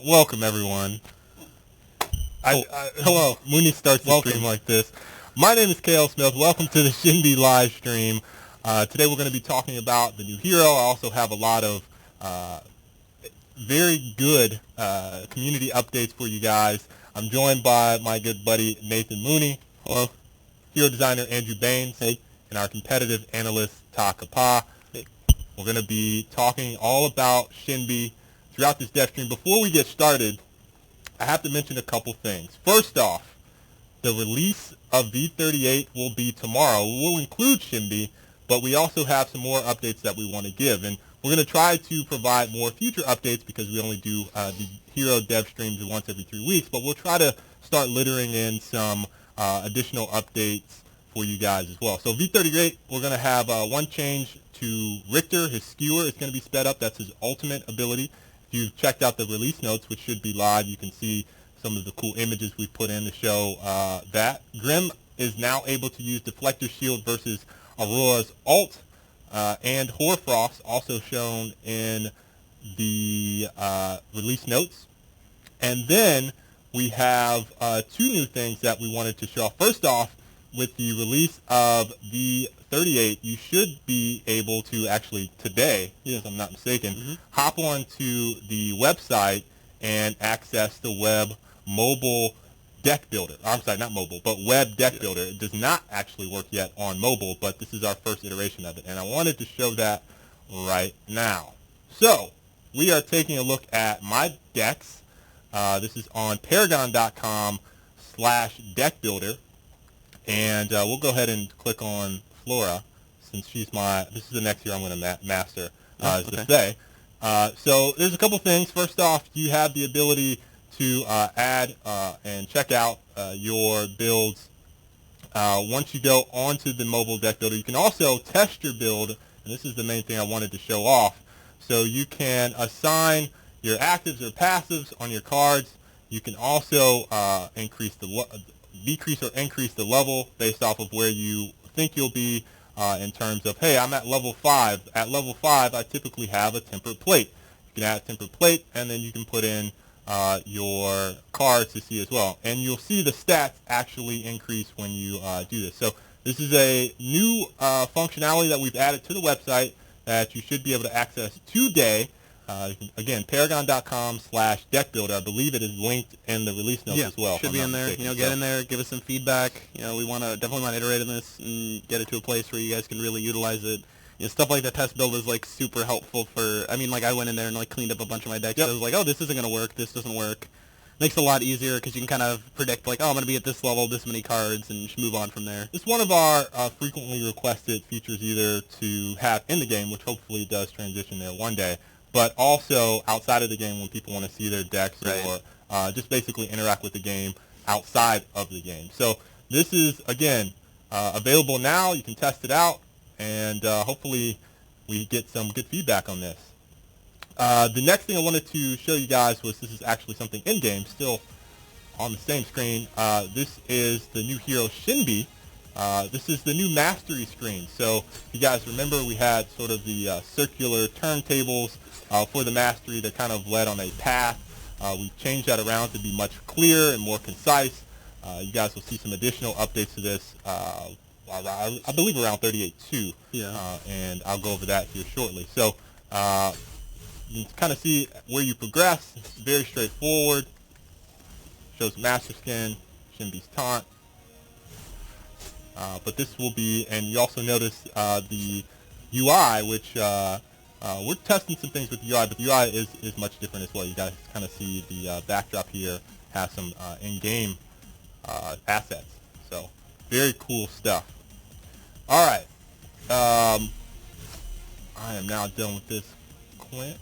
Welcome, everyone. Hello. Mooney starts the stream like this. My name is KL Smith. Welcome to the Shinbi live stream. Today we're going to be talking about the new hero. I also have a lot of very good community updates for you guys. I'm joined by my good buddy Nathan Mooney. Hello. Hero designer Andrew Baines. Hey. And our competitive analyst Taka Pa. Hey. We're going to be talking all about Shinbi throughout this dev stream. Before we get started, I have to mention a couple things. First off, the release of V38 will be tomorrow. We'll include Shinbi, but we also have some more updates that we want to give. And we're going to try to provide more future updates because we only do the hero dev streams once every 3 weeks. But we'll try to start littering in some additional updates for you guys as well. So V38, we're going to have one change to Richter. His skewer is going to be sped up. That's his ultimate ability. If you've checked out the release notes, which should be live, you can see some of the cool images we put in to show that. Grim is now able to use Deflector Shield versus Aurora's ult, and Hoarfrost also shown in the release notes. And then we have two new things that we wanted to show off. First off, with the release of V38, you should be able to actually today, if I'm not mistaken, hop onto the website and access the web mobile deck builder. I'm sorry, not mobile, but web deck builder. It does not actually work yet on mobile, but this is our first iteration of it, and I wanted to show that right now. So we are taking a look at my decks. This is on paragon.com/deck builder. And we'll go ahead and click on Flora, since this is the next hero I'm going to master, to say. So there's a couple things. First off, you have the ability to add and check out your builds once you go onto the mobile deck builder. You can also test your build, and this is the main thing I wanted to show off. So you can assign your actives or passives on your cards. You can also decrease or increase the level based off of where you think you'll be in terms of, hey, I'm at level 5. At level 5, I typically have a tempered plate. You can add a tempered plate, and then you can put in your cards to see as well. And you'll see the stats actually increase when you do this. So this is a new functionality that we've added to the website that you should be able to access today. Again, paragon.com/deck builder. I believe it is linked in the release notes as well. Should be in there. Get in there, give us some feedback. We definitely want to iterate on this and get it to a place where you guys can really utilize it. Stuff like the test build is super helpful for. I went in there and cleaned up a bunch of my decks. So I was like, oh, this isn't gonna work. This doesn't work. Makes it a lot easier because you can kind of predict oh, I'm gonna be at this level, this many cards, and just move on from there. It's one of our frequently requested features, either to have in the game, which hopefully does transition there one day, but also outside of the game when people want to see their decks or just basically interact with the game outside of the game. So this is, again, available now. You can test it out, and hopefully we get some good feedback on this. The next thing I wanted to show you guys was, this is actually something in-game, still on the same screen. This is the new hero Shinbi. This is the new mastery screen. So if you guys remember, we had sort of the circular turntables for the mastery that kind of led on a path. We changed that around to be much clearer and more concise. You guys will see some additional updates to this, I believe around 38.2, and I'll go over that here shortly. So you can kind of see where you progress. It's very straightforward. Shows Master Skin, Shinbi's taunt. But this will be, and you also notice the UI, which we're testing some things with the UI, but the UI is much different as well. You guys kind of see the backdrop here has some in-game assets. So very cool stuff. All right. I am now done with this, Clint.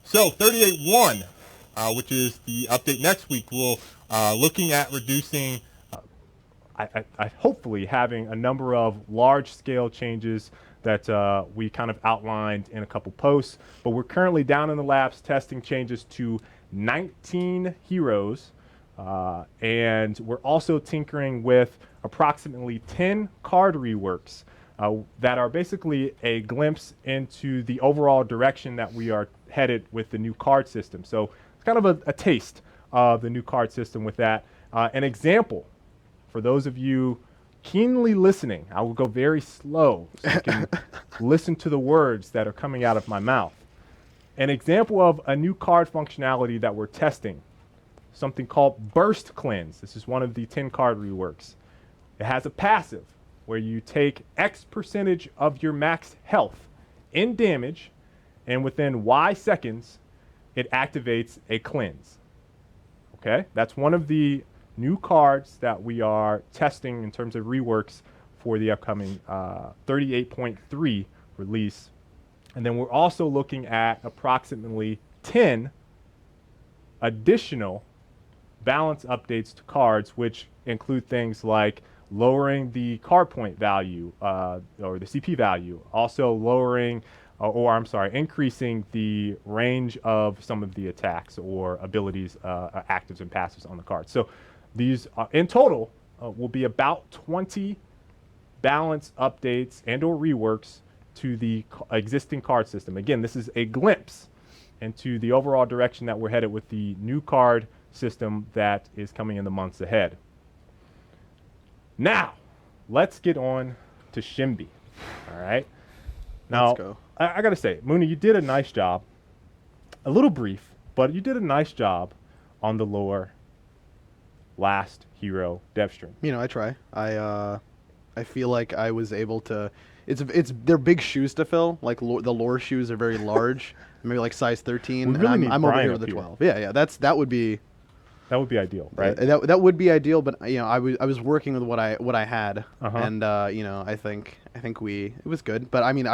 So 38.1, which is the update next week, we'll looking at reducing, I hopefully having a number of large-scale changes that we kind of outlined in a couple posts. But we're currently down in the labs testing changes to 19 heroes, and we're also tinkering with approximately 10 card reworks that are basically a glimpse into the overall direction that we are headed with the new card system. So it's kind of a taste of the new card system with that. An example for those of you keenly listening, I will go very slow so you can listen to the words that are coming out of my mouth. An example of a new card functionality that we're testing, something called Burst Cleanse. This is one of the 10 card reworks. It has a passive where you take X percentage of your max health in damage, and within Y seconds, it activates a cleanse. Okay, that's one of the new cards that we are testing in terms of reworks for the upcoming 38.3 release. And then we're also looking at approximately 10 additional balance updates to cards, which include things like lowering the card point value or the CP value, also lowering increasing the range of some of the attacks or abilities, actives and passives on the card. So these in total will be about 20 balance updates and or reworks to the existing card system. Again, this is a glimpse into the overall direction that we're headed with the new card system that is coming in the months ahead. Now, let's get on to Shinbi. All right. Now, Let's go. I got to say, Mooney, you did a nice job. A little brief, but you did a nice job on the lower last hero dev stream. You know, I try. I feel like I was able to. They're big shoes to fill. Like the lore shoes are very large, maybe like size 13. We really and need I'm over Brian here with up the here. 12. Yeah, that would be. That would be ideal, right? That would be ideal, but you know, I was working with what I had, Uh-huh. and you know, I think it was good. But I mean,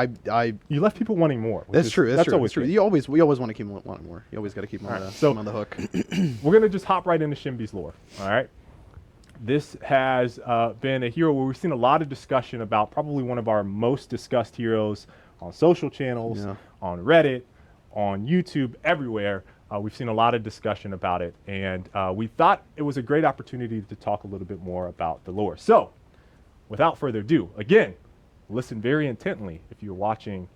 You left people wanting more. that's true. That's true. Always That's true. good. We always want to keep them wanting more. You always got to keep them All right, on the hook. We're going to just hop right into Shinbi's lore, all right? This has been a hero where we've seen a lot of discussion about, probably one of our most discussed heroes on social channels, Yeah. on Reddit, on YouTube, everywhere. We've seen a lot of discussion about it, and we thought it was a great opportunity to talk a little bit more about the lore. So, without further ado, again, listen very intently if you're watching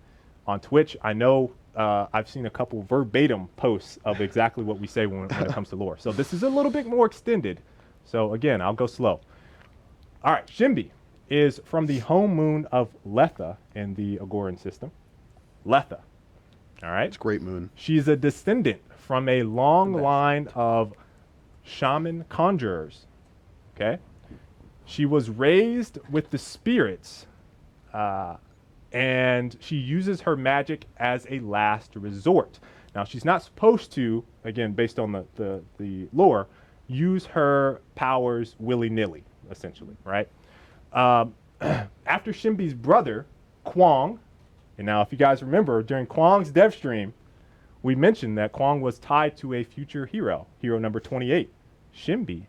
on Twitch. I know I've seen a couple verbatim posts of exactly what we say when it comes to lore. So this is a little bit more extended. So again, I'll go slow. All right, Shinbi is from the home moon of Letha in the Agoran system. Letha. All right. It's great moon. She's a descendant from a long line of shaman conjurers. Okay. She was raised with the spirits, and she uses her magic as a last resort. Now, she's not supposed to, again, based on the lore, use her powers willy-nilly, essentially, right? After Shinbi's brother, Kwong, and now if you guys remember, during Kwong's dev stream, we mentioned that Kwong was tied to a future hero, hero number 28. Shinbi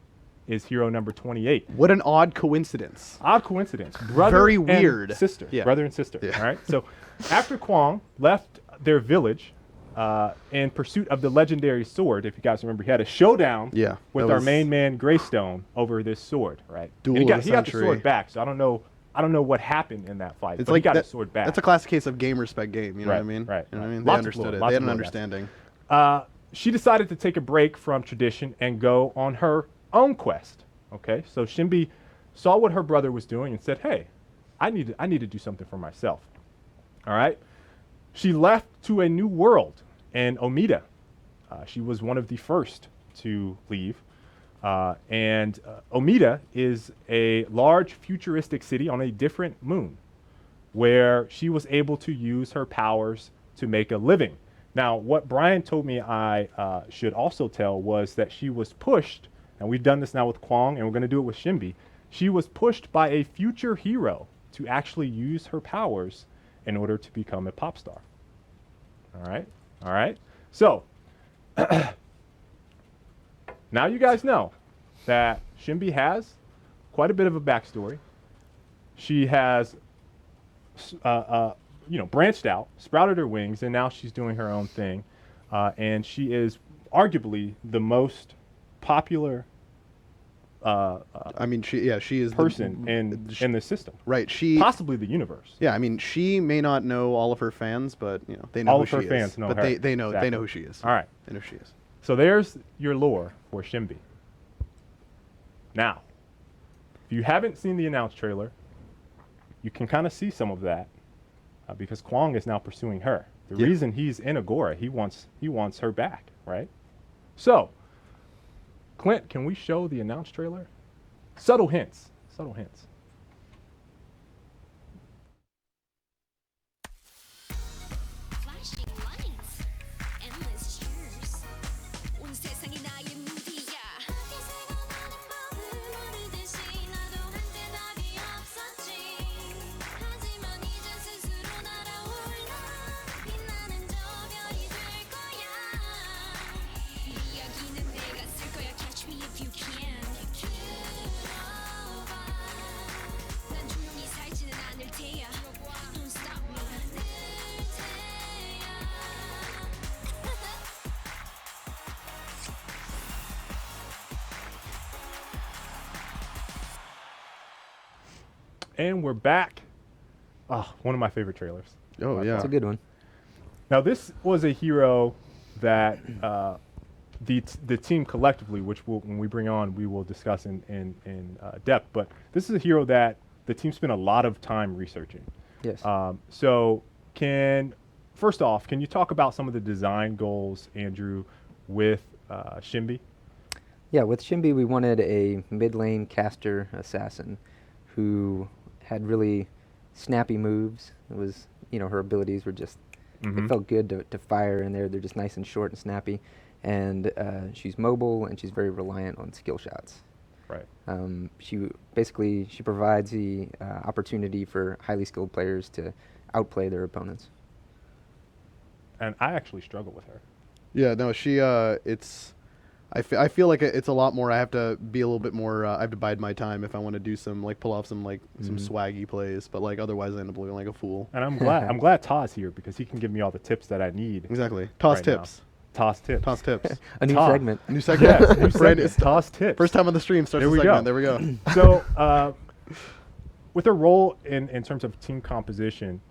is hero number 28. What an odd coincidence. Odd coincidence. Brother Very and weird. sister. Yeah. Brother and sister. Yeah. All right. So after Kwong left their village in pursuit of the legendary sword, if you guys remember, he had a showdown Yeah, with that our was- main man Greystone over this sword, right? Duel And he of got the the century. sword back, so I don't know what happened in that fight. It's but like he got that, his sword back. That's a classic case of game respect game. You know Right, what I mean? right, You know what I right. mean? Lots They of understood lore, it. lots They of had an lore, guys. understanding. She decided to take a break from tradition and go on her own quest. Okay, so Shinbi saw what her brother was doing and said, "Hey, I need to do something for myself." All right, she left to a new world in Omida. She was one of the first to leave, and Omida is a large futuristic city on a different moon, where she was able to use her powers to make a living. Now, what Brian told me I should also tell was that she was pushed, and we've done this now with Kwong, and we're going to do it with Shinbi. She was pushed by a future hero to actually use her powers in order to become a pop star. All right? All right? So, now you guys know that Shinbi has quite a bit of a backstory. She has branched out, sprouted her wings, and now she's doing her own thing. And she is arguably the most popular I mean, she is person in the system, right. She possibly the universe. Yeah, I mean, she may not know all of her fans, but they know All who of her she fans is. know but her. they know Exactly. who she is. All right. They know who she is. So there's your lore for Shinbi. Now, if you haven't seen the announced trailer, you can kind of see some of that because Kwong is now pursuing her. The reason he's in Agora, he wants her back, right? So, Clint, can we show the announced trailer? Subtle hints. Subtle hints. Flashing lights, endless cheers. 온 세상이 나의 무대야. 어디서나 나는 법을 모르듯이 나도 한때 답이 없었지. 하지만 이제 스스로 날아올라. 빛나는 저 별이 될 거야. 이야기는 내가 쓸 거야. Catch me if you can. 들어봐. 난 조용히 살지는 않을 테야. Don't stop me. 늘 테야. And we're back. One of my favorite trailers. Oh yeah. It's a good one. Now, this was a hero that the team collectively, which when we bring on, we will discuss in depth. But this is a hero that the team spent a lot of time researching. Yes. So, first off, can you talk about some of the design goals, Andrew, with Shinbi? Yeah, with Shinbi, we wanted a mid-lane caster assassin who had really snappy moves. It was, her abilities were just, it felt good to fire in there. They're just nice and short and snappy. And she's mobile, and she's very reliant on skill shots. Right. She provides the opportunity for highly skilled players to outplay their opponents. And I actually struggle with her. Yeah. No. She. I feel like it's a lot more. I have to be a little bit more. I have to bide my time if I want to do some pull off some some swaggy plays. But otherwise, I end up looking like a fool. And I'm glad Todd's here because he can give me all the tips that I need. Exactly. Toss right tips. now. Toss tips. Toss tips. A new Todd. segment. New segment. Yes, new segment. It's Toss tips. First time on the stream starts There the we segment. go. There we go. So, with her role in terms of team composition,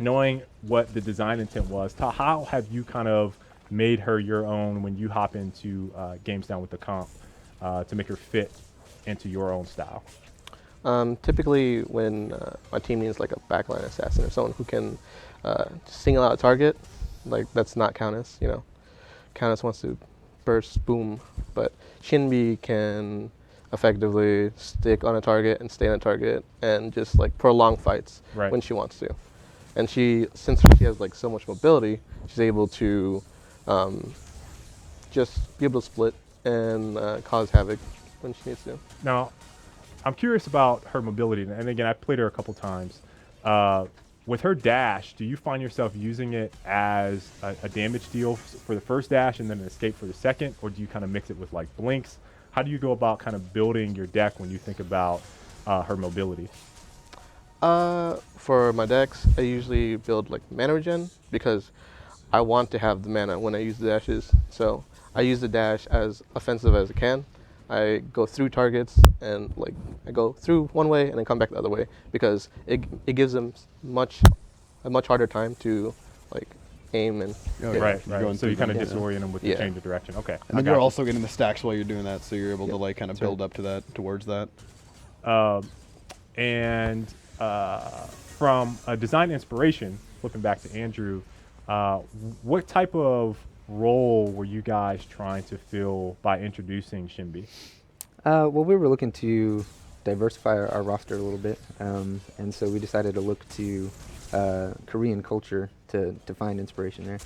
knowing what the design intent was, how have you kind of made her your own when you hop into games down with the comp to make her fit into your own style? Typically, when my team needs like a backline assassin or someone who can single out a target, that's not Countess. Countess wants to burst, boom, but Shinbi can effectively stick on a target and stay on a target and just prolong fights when she wants to. And since she has so much mobility, she's able to just be able to split and cause havoc when she needs to. Now, I'm curious about her mobility, and again, I played her a couple times. With her dash, do you find yourself using it as a damage deal for the first dash and then an escape for the second, or do you kind of mix it with blinks? How do you go about kind of building your deck when you think about her mobility? For my decks, I usually build mana regen because I want to have the mana when I use the dashes. So I use the dash as offensive as I can. I go through targets and I go through one way and then come back the other way because it gives them a much harder time to aim and Right. Going So you through kind of them. disorient them with the change of direction. Okay. And then you're also getting the stacks while you're doing that, so you're able to kind of build up to that, towards that. From a design inspiration, flipping back to Andrew, what type of role were you guys trying to fill by introducing Shinbi? Well, we were looking to diversify our roster a little bit, and so we decided to look to Korean culture to find inspiration there.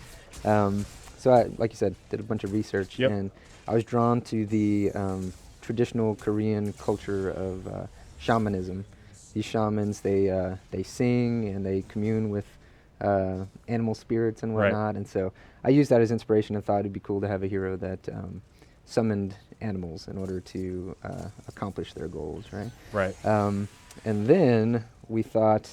So I, like you said, did a bunch of research, and I was drawn to the traditional Korean culture of shamanism. These shamans, they sing and they commune with animal spirits and whatnot, and so I used that as inspiration and thought it'd be cool to have a hero that summoned animals in order to accomplish their goals, right? Right. And then we thought,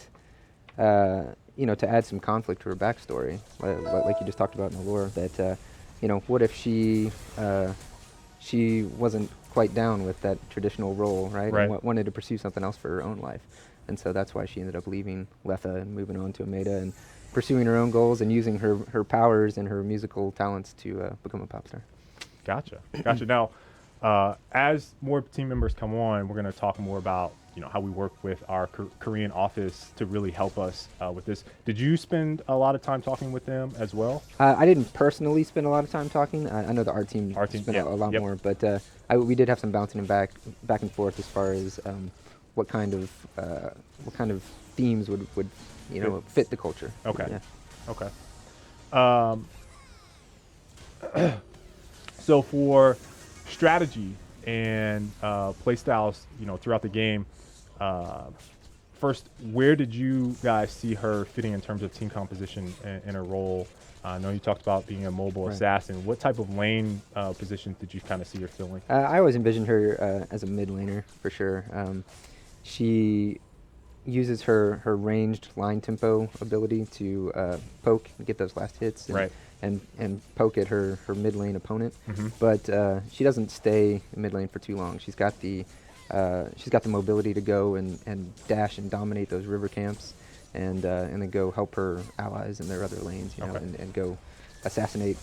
to add some conflict to her backstory, like you just talked about in the lore, that, what if she wasn't quite down with that traditional role, right? Right. And wanted to pursue something else for her own life. And so that's why she ended up leaving Letha and moving on to Ameda and pursuing her own goals and using her powers and her musical talents to become a pop star. Gotcha. Now, as more team members come on, we're going to talk more about how we work with our Korean office to really help us with this. Did you spend a lot of time talking with them as well? I didn't personally spend a lot of time talking. I know the art team spent yeah, a lot yep. more, but we did have some bouncing back and forth as far as what kind of themes would fit the culture. Okay. Yeah. Okay. So for strategy and play styles, throughout the game, first, where did you guys see her fitting in terms of team composition and her role? I know you talked about being a mobile assassin. What type of lane positions did you kind of see her filling? I always envisioned her as a mid laner for sure. She uses her ranged line tempo ability to poke and get those last hits and poke at her mid lane opponent. But she doesn't stay in mid lane for too long. She's got the mobility to go and dash and dominate those river camps and then go help her allies in their other lanes, and go assassinate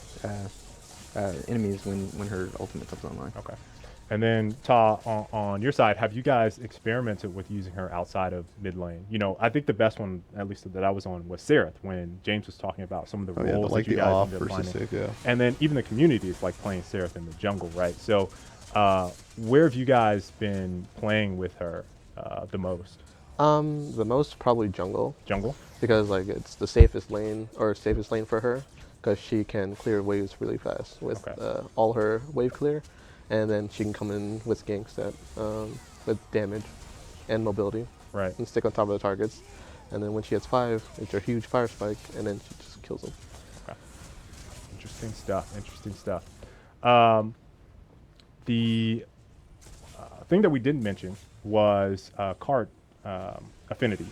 enemies when her ultimate comes online. Okay. And then, Ta, on your side, have you guys experimented with using her outside of mid lane? I think the best one, at least that I was on, was Seraph, when James was talking about some of the roles that you guys ended up finding. And then even the community is like playing Seraph in the jungle, right? So where have you guys been playing with her the most? The most probably jungle. Jungle? Because it's the safest lane for her, because she can clear waves really fast with all her wave clear. And then she can come in with ganks that with damage and mobility, and stick on top of the targets. And then when she hits 5, it's a huge fire spike, and then she just kills them. Okay. Interesting stuff. The thing that we didn't mention was card affinities.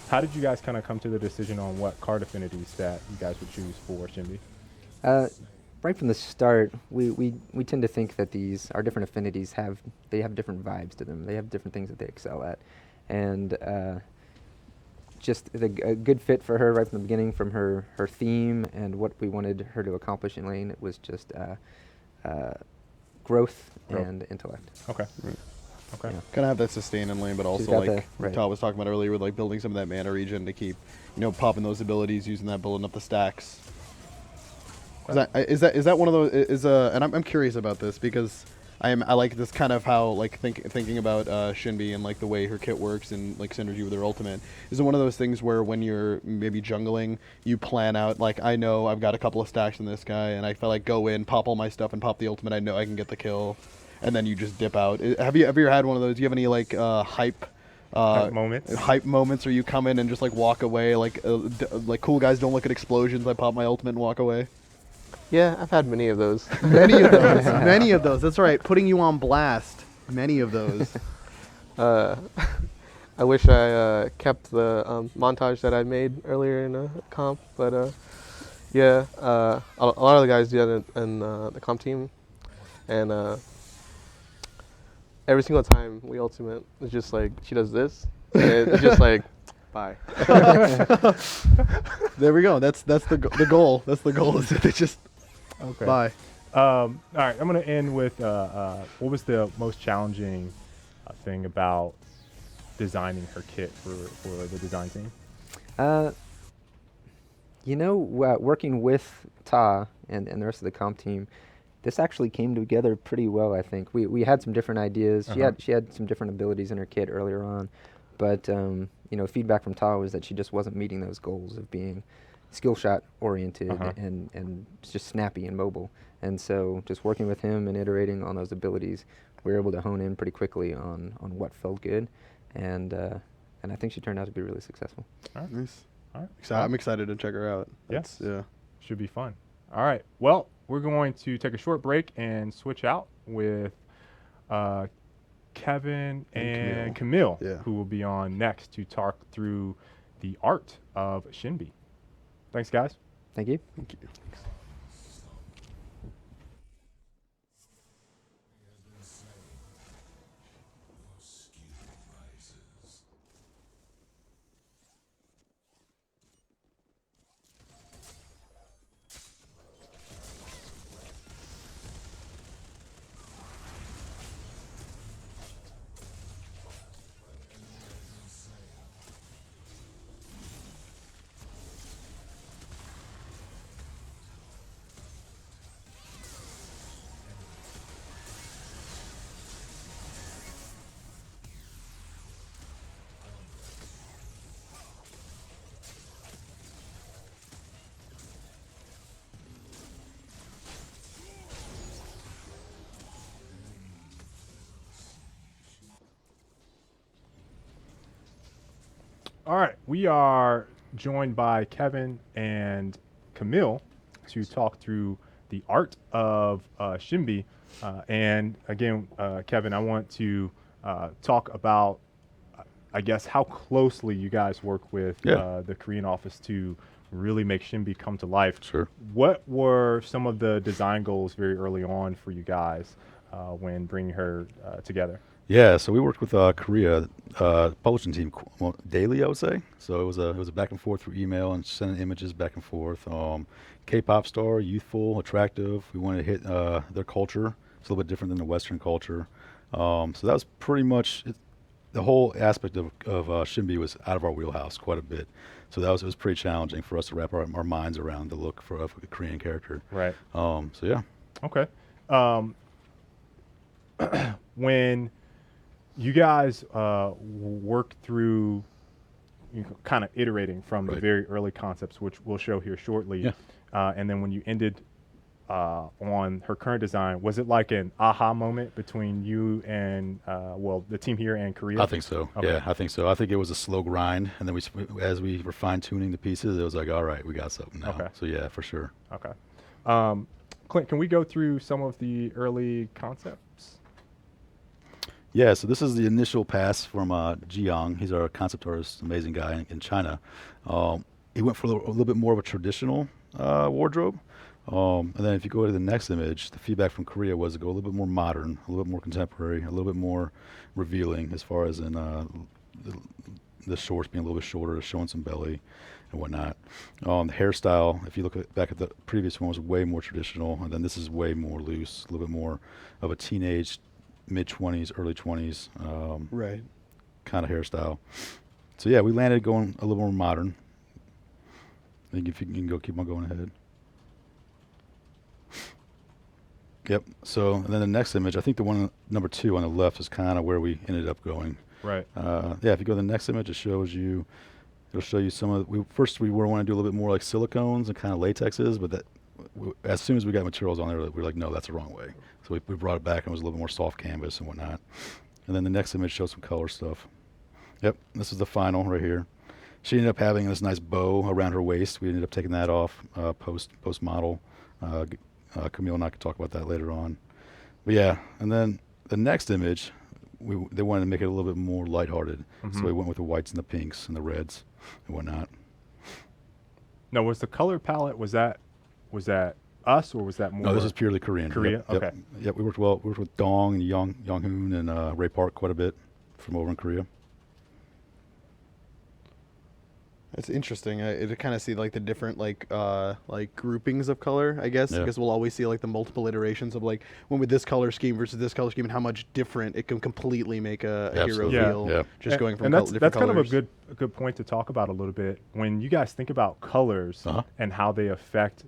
How did you guys kind of come to the decision on what card affinities that you guys would choose for Shinbi? Right from the start, we tend to think that our different affinities have different vibes to them. They have different things that they excel at, and just a good fit for her right from the beginning, from her theme and what we wanted her to accomplish in lane. It was just growth and intellect. Okay. Okay. Yeah. Kind of have that sustain in lane, but also what Todd was talking about earlier with building some of that mana regen to keep popping those abilities, using that, building up the stacks. Is that one of those? And I'm curious about this because I like this kind of how thinking about Shinbi and the way her kit works and synergy with her ultimate. Is it one of those things where when you're maybe jungling, you plan out I know I've got a couple of stacks in this guy, and I feel go in, pop all my stuff, and pop the ultimate. I know I can get the kill, and then you just dip out. Have you ever had one of those? Do you have any hype moments where you come in and just walk away cool guys don't look at explosions, I pop my ultimate and walk away? Yeah, I've had many of those. Many of those. That's right. Putting you on blast. Many of those. I wish I kept the montage that I made earlier in a comp, but a lot of the guys do that in the comp team, and every single time we ultimate, it's just she does this, and it's just bye. There we go. That's the goal. That's the goal. Is that they just bye. All right, I'm going to end with what was the most challenging thing about designing her kit for the design team? Working with Ta and the rest of the comp team, this actually came together pretty well, I think. We had some different ideas. She had some different abilities in her kit earlier on, but feedback from Ta was that she just wasn't meeting those goals of being skill shot oriented and just snappy and mobile. And so just working with him and iterating on those abilities, we were able to hone in pretty quickly on what felt good, and I think she turned out to be really successful. All right. Nice. All right. I'm excited to check her out. Yes. Yeah. Should be fun. All right. Well, we're going to take a short break and switch out with Kevin and Camille, who will be on next to talk through the art of Shinbi. Thanks, guys. Thank you. Thank you. All right, we are joined by Kevin and Camille to talk through the art of Shinbi. And again, Kevin, I want to talk about, I guess, how closely you guys work with the Korean office to really make Shinbi come to life. Sure. What were some of the design goals very early on for you guys when bringing her together? Yeah, so we worked with Korea publishing team daily, I would say. So it was a back and forth through email and sending images back and forth. K-pop star, youthful, attractive. We wanted to hit their culture. It's a little bit different than the Western culture. So that was pretty much it. The whole aspect of Shinbi was out of our wheelhouse quite a bit. So it was pretty challenging for us to wrap our minds around the look for a Korean character. Right. So yeah. Okay. When you guys work through kind of iterating from the very early concepts, which we'll show here shortly, and then when you ended on her current design, was it like an aha moment between you and the team here and Korea? I think so. Okay. Yeah, I think so. I think it was a slow grind, and then as we were fine tuning the pieces, it was like, all right, we got something now. Okay. So yeah, for sure. Okay. Clint, can we go through some of the early concepts? Yeah, so this is the initial pass from Jiang. He's our concept artist, amazing guy in China. He went for a little bit more of a traditional wardrobe. And then if you go to the next image, the feedback from Korea was to go a little bit more modern, a little bit more contemporary, a little bit more revealing as far as in the shorts being a little bit shorter, showing some belly and whatnot. The hairstyle, if you look back at the previous one, was way more traditional, and then this is way more loose, a little bit more of a teenage, mid-20s, early 20s Right. kind of hairstyle. So yeah, we landed going a little more modern. I think if you can go keep on going ahead. Yep. So and then the next image, I think the one number 2 on the left is kind of where we ended up going. Right. Yeah. If you go to the next image, it'll show you some of. We were wanting to do a little bit more like silicones and kind of latexes, but as soon as we got materials on there, we were like, no, that's the wrong way. So we brought it back and it was a little bit more soft canvas and whatnot. And then the next image shows some color stuff. Yep. This is the final right here. She ended up having this nice bow around her waist. We ended up taking that off post model. Camille and I could talk about that later on. But yeah, and then the next image, they wanted to make it a little bit more lighthearted. So we went with the whites and the pinks and the reds and whatnot. Now, was the color palette, was that us or was that more? No, this is purely Korean. Korea? Yep, Okay. Yep, we worked with Dong and Young-hoon and Ray Park quite a bit from over in Korea. It's interesting. To kind of see like the different like groupings of color, I guess, because we'll always see like the multiple iterations of like when with this color scheme versus this color scheme and how much different it can completely make a hero feel. Just going from that's different kind colors. of a good point to talk about a little bit. When you guys think about colors and how they affect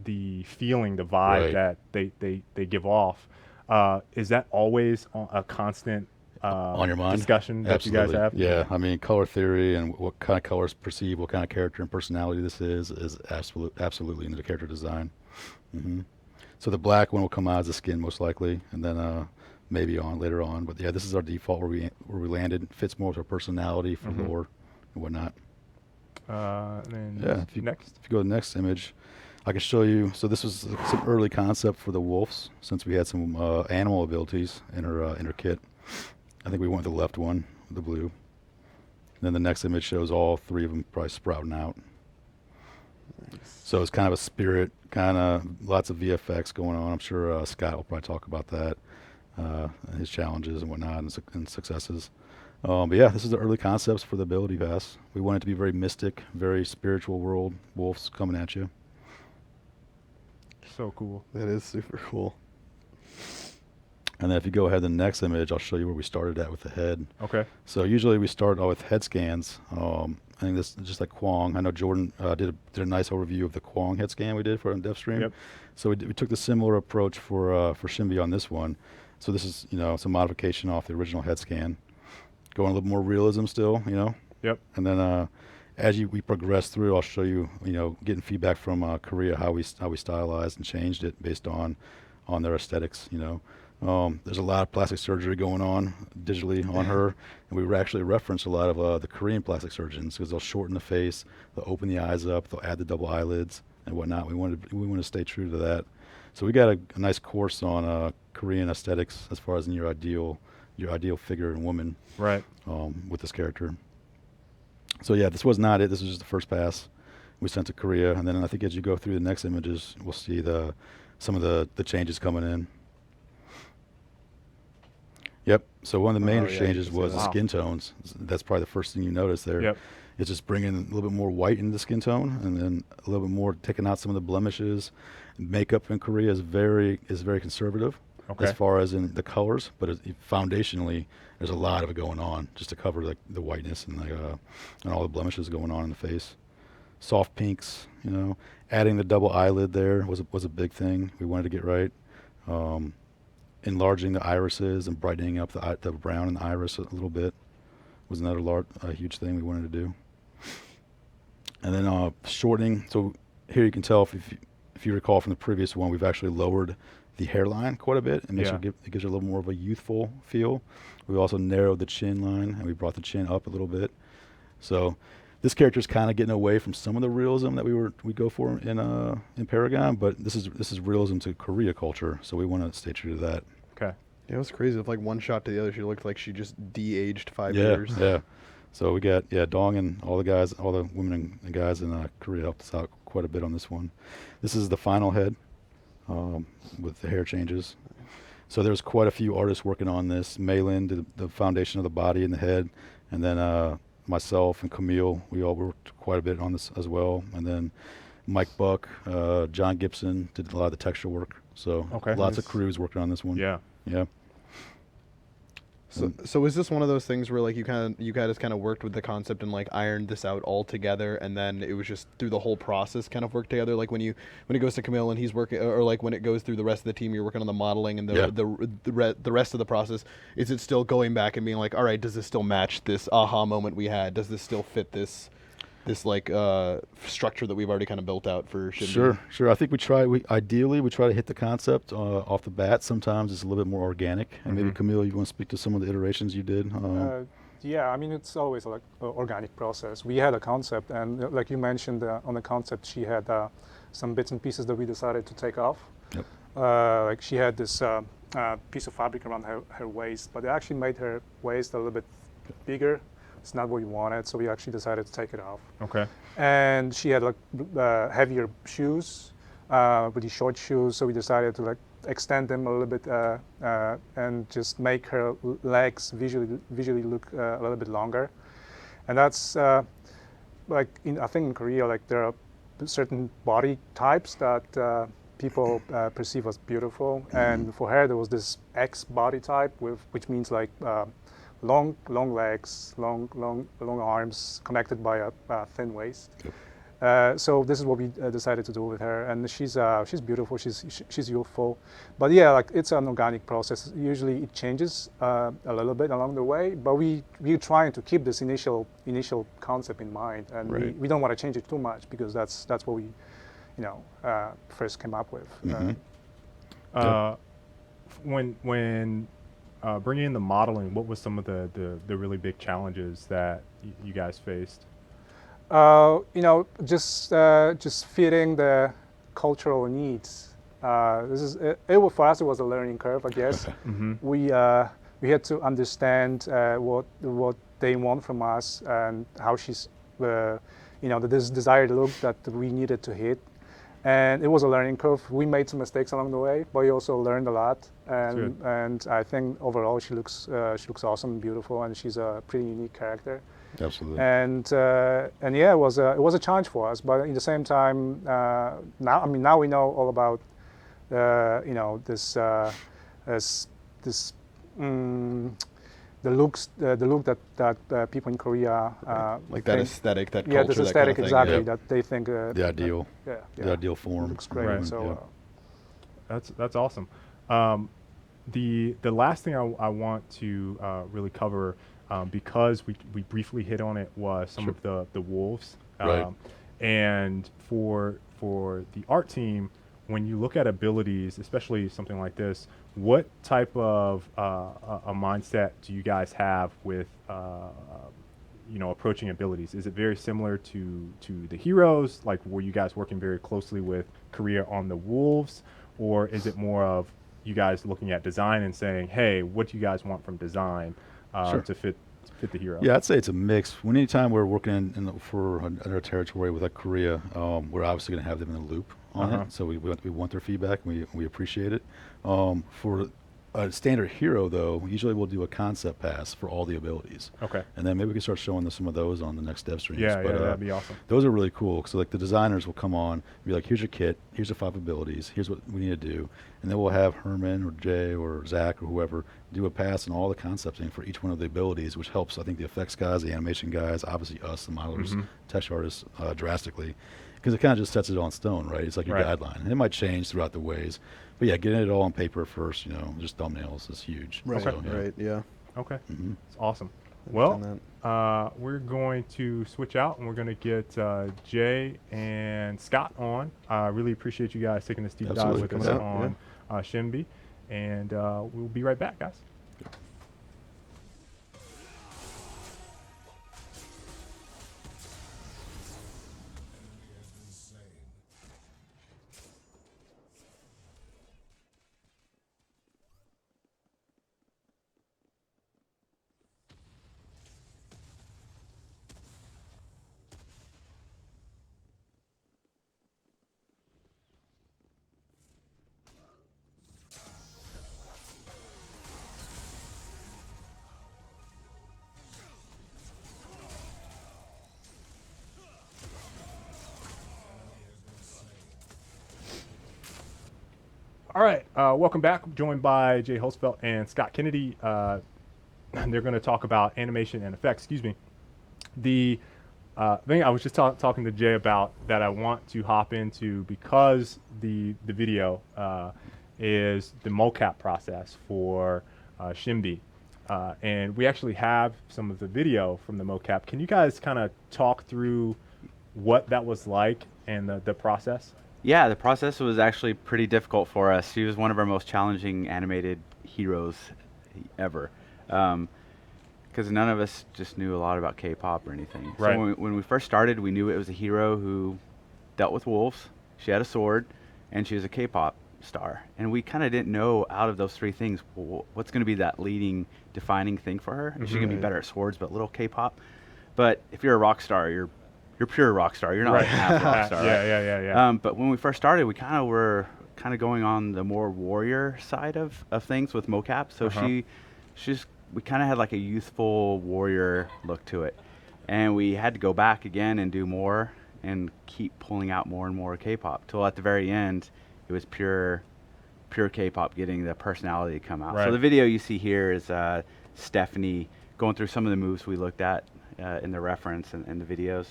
the feeling, the vibe that they give off, is that always a constant on your mind discussion that you guys have? Yeah, I mean, color theory and what kind of colors perceive, what kind of character and personality this is absolutely into the character design. So the black one will come out as the skin most likely, and then maybe later on. But yeah, this is our default where we landed. It fits more with our personality for lore and whatnot. And if you go to the next image, I can show you. So this was some early concept for the wolves, since we had some animal abilities in her kit. I think we went with the left one, the blue. And then the next image shows all 3 of them probably sprouting out. Nice. So it's kind of a spirit, kind of lots of VFX going on. I'm sure Scott will probably talk about that, and his challenges and whatnot and successes. But yeah, this is the early concepts for the ability pass. We want it to be very mystic, very spiritual world, wolves coming at you. So cool. That is super cool. And then if you go ahead to the next image, I'll show you where we started at with the head. Okay. So usually we start with head scans. I think this is just like Kwong. I know Jordan did a nice overview of the Kwong head scan we did for on DevStream. Yep. So we took the similar approach for Shinbi on this one. So this is some modification off the original head scan, going a little more realism still. Yep. And then as we progress through, I'll show you getting feedback from Korea how we stylized and changed it based on their aesthetics. There's a lot of plastic surgery going on digitally on her, and we actually reference a lot of the Korean plastic surgeons because they'll shorten the face, they'll open the eyes up, they'll add the double eyelids and whatnot. We want to stay true to that. So we got a nice course on Korean aesthetics as far as in your ideal figure and woman, Right. with this character. So yeah, this was not it. This was just the first pass we sent to Korea, and then I think as you go through the next images, we'll see some of the changes coming in. Yep. So one of the major changes was the skin tones. That's probably the first thing you notice there. Yep. It's just bringing a little bit more white into the skin tone, and then a little bit more taking out some of the blemishes. Makeup in Korea is very conservative as far as in the colors, but foundationally, there's a lot of it going on just to cover the whiteness and all the blemishes going on in the face. Soft pinks, adding the double eyelid there was a big thing we wanted to get right. Enlarging the irises and brightening up the brown in the iris a little bit was another huge thing we wanted to do. And then shortening. So here you can tell if you recall from the previous one, we've actually lowered the hairline quite a bit. It gives you a little more of a youthful feel. We also narrowed the chin line and we brought the chin up a little bit. So this character is kind of getting away from some of the realism that we go for in Paragon, but this is realism to Korea culture, so we want to stay true to that. Okay. Yeah, it was crazy. With like one shot to the other, she looked like she just de-aged 5 years. Yeah. So we got Dong and all the women and guys in Korea helped us out quite a bit on this one. This is the final head with the hair changes. So there's quite a few artists working on this. Maylin did the foundation of the body and the head, and then myself and Camille, we all worked quite a bit on this as well. And then Mike Buck, John Gibson did a lot of the texture work. So lots of crews working on this one. Yeah. So is this one of those things where like you guys kind of worked with the concept and like ironed this out all together, and then it was just through the whole process kind of worked together? Like when it goes to Camille and he's working, or like when it goes through the rest of the team, you're working on the modeling and the rest of the process. Is it still going back and being like, all right, does this still match this aha moment we had? Does this still fit this like structure that we've already kind of built out for Shinbi? Sure. I think we try to hit the concept off the bat. Sometimes it's a little bit more organic. And maybe Camille, you want to speak to some of the iterations you did? Yeah, I mean, it's always like an organic process. We had a concept, and like you mentioned on the concept, she had some bits and pieces that we decided to take off. Yep. Like she had this piece of fabric around her waist, but it actually made her waist a little bit bigger. It's not what we wanted, so we actually decided to take it off. Okay. And she had like heavier shoes, really short shoes, so we decided to like extend them a little bit and just make her legs visually look a little bit longer. And that's I think in Korea, like there are certain body types that people perceive as beautiful, and for her there was this X body type, which means like long legs, long arms connected by a thin waist. Yep. So this is what we decided to do with her, and she's beautiful. She's youthful, but yeah, like it's an organic process. Usually it changes a little bit along the way, but we're trying to keep this initial concept in mind, and we don't want to change it too much because that's what we, first came up with. When bringing in the modeling, what was some of the really big challenges that you guys faced? Just fitting the cultural needs. For us, it was a learning curve, I guess. We had to understand what they want from us and how she's, this desired look that we needed to hit. And it was a learning curve. We made some mistakes along the way, but we also learned a lot. And I think overall she looks awesome and beautiful, and she's a pretty unique character. Absolutely. And yeah, it was a challenge for us. But at the same time, now we know all about the look that people in Korea like that aesthetic, that culture, yeah, this aesthetic, that kind of exactly, thing. that they think the ideal, the ideal form. Looks great. Right. So that's awesome. The last thing I want to really cover, because we briefly hit on it, was some of the wolves. Right. And for the art team, when you look at abilities, especially something like this, what type of a mindset do you guys have with approaching abilities? Is it very similar to the heroes? Like, were you guys working very closely with Korea on the wolves, or is it more of you guys looking at design and saying, hey, what do you guys want from design to fit the hero? Yeah, I'd say it's a mix. Anytime we're working for another territory with like Korea, we're obviously going to have them in the loop on it. So we want their feedback, and we appreciate it. For a standard hero, though, usually we'll do a concept pass for all the abilities. Okay. And then maybe we can start showing some of those on the next dev streams. Yeah, that'd be awesome. Those are really cool. So like the designers will come on and be like, here's your kit, here's the 5 abilities, here's what we need to do. And then we'll have Herman or Jay or Zach or whoever do a pass and all the concepting for each one of the abilities, which helps, I think, the effects guys, the animation guys, obviously us, the modelers, tech artists, drastically. Because it kind of just sets it on stone, right? It's like your guideline. And it might change throughout the ways. But yeah, getting it all on paper first, just thumbnails is huge. Right, So, yeah. right, yeah. Okay. It's awesome. Well, we're going to switch out, and we're going to get Jay and Scott on. I really appreciate you guys taking this deep dive with us on Shinbi. And we'll be right back, guys. All right, welcome back. Joined by Jay Holzfeld and Scott Kennedy. They're going to talk about animation and effects. Excuse me. The thing I was just talking to Jay about that I want to hop into, because the video is the mocap process for Shinbi. And we actually have some of the video from the mocap. Can you guys kind of talk through what that was like and the process? Yeah, the process was actually pretty difficult for us. She was one of our most challenging animated heroes ever. Because none of us just knew a lot about K-pop or anything. Right. So when we first started, we knew it was a hero who dealt with wolves, she had a sword, and she was a K-pop star. And we kind of didn't know, out of those 3 things, what's going to be that leading, defining thing for her. Is she going to be better at swords, but little K-pop? But if you're a rock star, you're pure rock star. You're not like half rock star, right? Yeah. But when we first started, we were going on the more warrior side of things with mocap. So we kind of had like a youthful warrior look to it. And we had to go back again and do more and keep pulling out more and more K-pop till at the very end, it was pure K-pop getting the personality to come out. Right. So the video you see here is Stephanie going through some of the moves we looked at in the reference and the videos.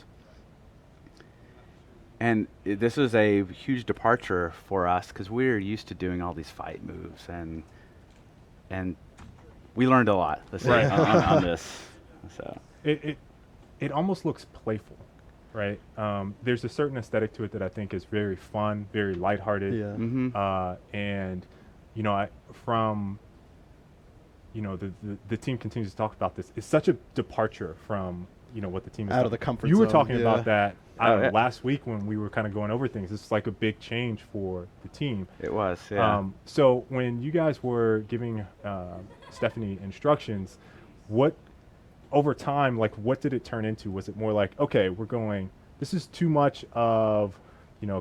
And this was a huge departure for us because we're used to doing all these fight moves, and we learned a lot on this. So it almost looks playful, right? There's a certain aesthetic to it that I think is very fun, very lighthearted. Yeah. And the team continues to talk about this. It's such a departure from what the team is out of the comfort zone. You were talking about that last week when we were kind of going over things. It's like a big change for the team. It was, yeah. So when you guys were giving Stephanie instructions, over time, what did it turn into? Was it more like, okay, this is too much of,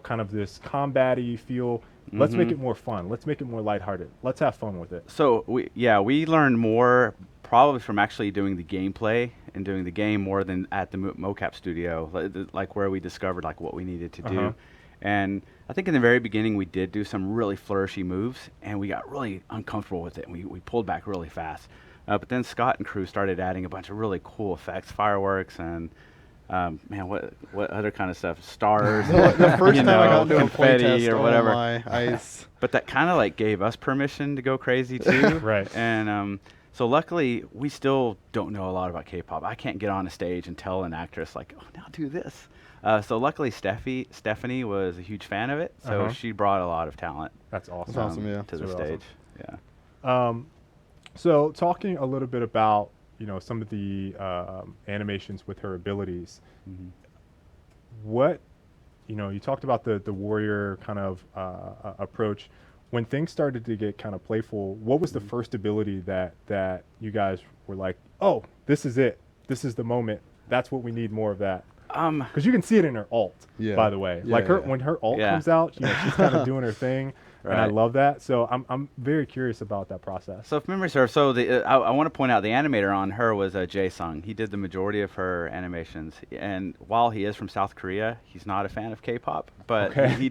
kind of this combat-y feel. Let's make it more fun. Let's make it more lighthearted. Let's have fun with it. So we learned more probably from actually doing the gameplay and doing the game more than at the mocap studio, like where we discovered what we needed to do. And I think in the very beginning we did do some really flourishy moves, and we got really uncomfortable with it, and we pulled back really fast. But then Scott and crew started adding a bunch of really cool effects, fireworks, and what other kind of stuff? Stars. The first time I got into a confetti playtest, or whatever. Oh my, But that kind of gave us permission to go crazy too. Right. And so luckily, we still don't know a lot about K-pop. I can't get on a stage and tell an actress now do this. So luckily, Stephanie was a huge fan of it, so she brought a lot of talent. That's awesome. That's awesome, yeah. to the That's stage. awesome. Yeah. So talking a little bit about, some of the animations with her abilities, what, you talked about the warrior kind of approach. When things started to get kind of playful, what was the first ability that you guys were like, oh, this is it. This is the moment. That's what we need more of that. Because you can see it in her alt, by the way. When her alt comes out, she's kind of doing her thing, and I love that. So I'm very curious about that process. So if memory serves, I want to point out the animator on her was Jae-sung. He did the majority of her animations, and while he is from South Korea, he's not a fan of K-pop, but he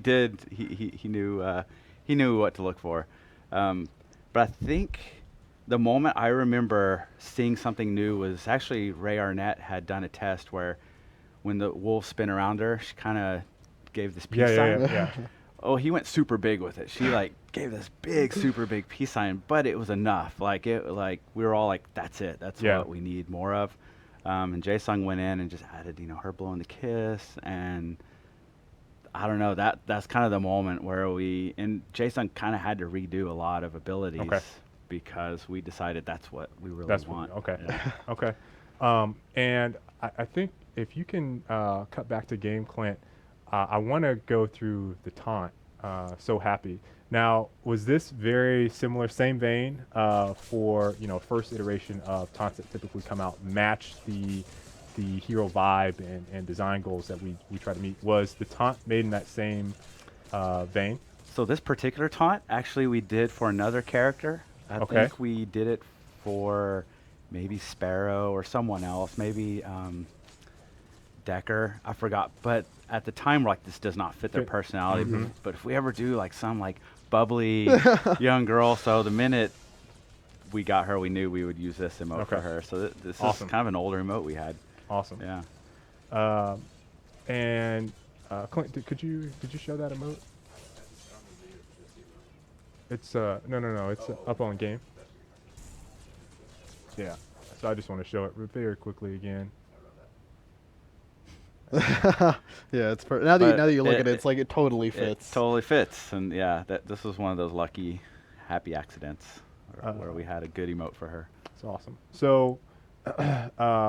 knew what to look for. But I think the moment I remember seeing something new was actually Ray Arnett had done a test where when the wolves spin around her, she kind of gave this peace sign. Yeah. Oh, he went super big with it. She gave this big, super big peace sign, but it was enough. We were all like, that's it. That's what we need more of. And Jae-sung went in and just added, her blowing the kiss, and I don't know. That's kind of the moment where and Jae-sung kind of had to redo a lot of abilities because we decided that's what we really want. Okay. And I think if you can cut back to game, Clint, I want to go through the taunt. So happy. Now, was this very similar, same vein for first iteration of taunts that typically come out, match the hero vibe and design goals that we try to meet? Was the taunt made in that same vein? So this particular taunt, actually, we did for another character. I think we did it for maybe Sparrow or someone else, maybe Decker. I forgot. But at the time, we're like, this does not fit their personality. But if we ever do some bubbly young girl, so the minute we got her, we knew we would use this emote for her. So this is kind of an older emote we had. Awesome. Yeah. And Clint, did you show that emote? It's no. It's up on game. Yeah. So I just want to show it very quickly again. Yeah, it's now that you look at it, it's like it totally fits. It totally fits, and this was one of those lucky, happy accidents where we had a good emote for her. It's awesome. So, the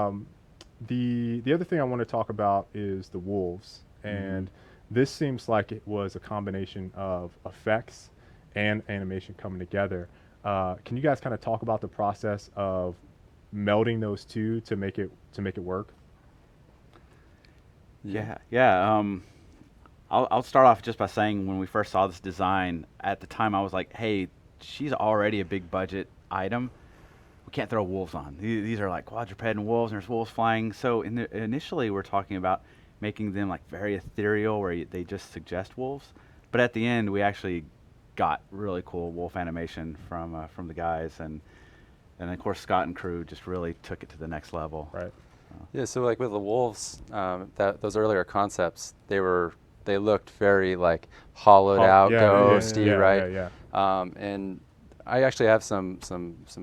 other thing I want to talk about is the wolves, and this seems like it was a combination of effects and animation coming together. Can you guys kind of talk about the process of melding those two to make it work? Yeah. I'll start off just by saying when we first saw this design, at the time I was like, hey, she's already a big budget item. We can't throw wolves on. These are like quadruped and wolves, and there's wolves flying. So initially we're talking about making them very ethereal, where they just suggest wolves. But at the end, we actually got really cool wolf animation from the guys, and of course Scott and crew just really took it to the next level. Right. Yeah, so with the wolves, those earlier concepts, they looked very hollowed out, ghosty, right? Yeah. And I actually have some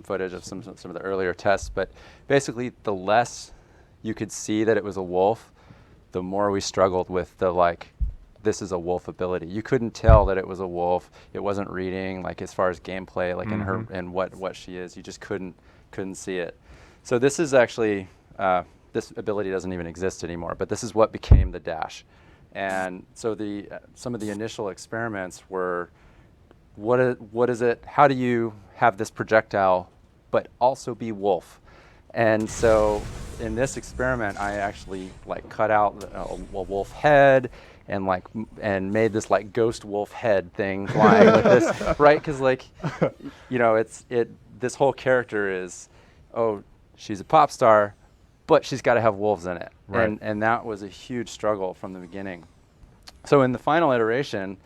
footage of some of the earlier tests, but basically the less you could see that it was a wolf, the more we struggled with this is a wolf ability. You couldn't tell that it was a wolf. It wasn't reading as far as gameplay, in her and what she is. You just couldn't see it. So this is actually this ability doesn't even exist anymore, but this is what became the dash. And so some of the initial experiments were, what is it? How do you have this projectile, but also be wolf? And so in this experiment, I actually cut out a wolf head and made this ghost wolf head thing flying with this, right? Because this whole character is, she's a pop star, but she's got to have wolves in it. Right. And that was a huge struggle from the beginning. So in the final iteration,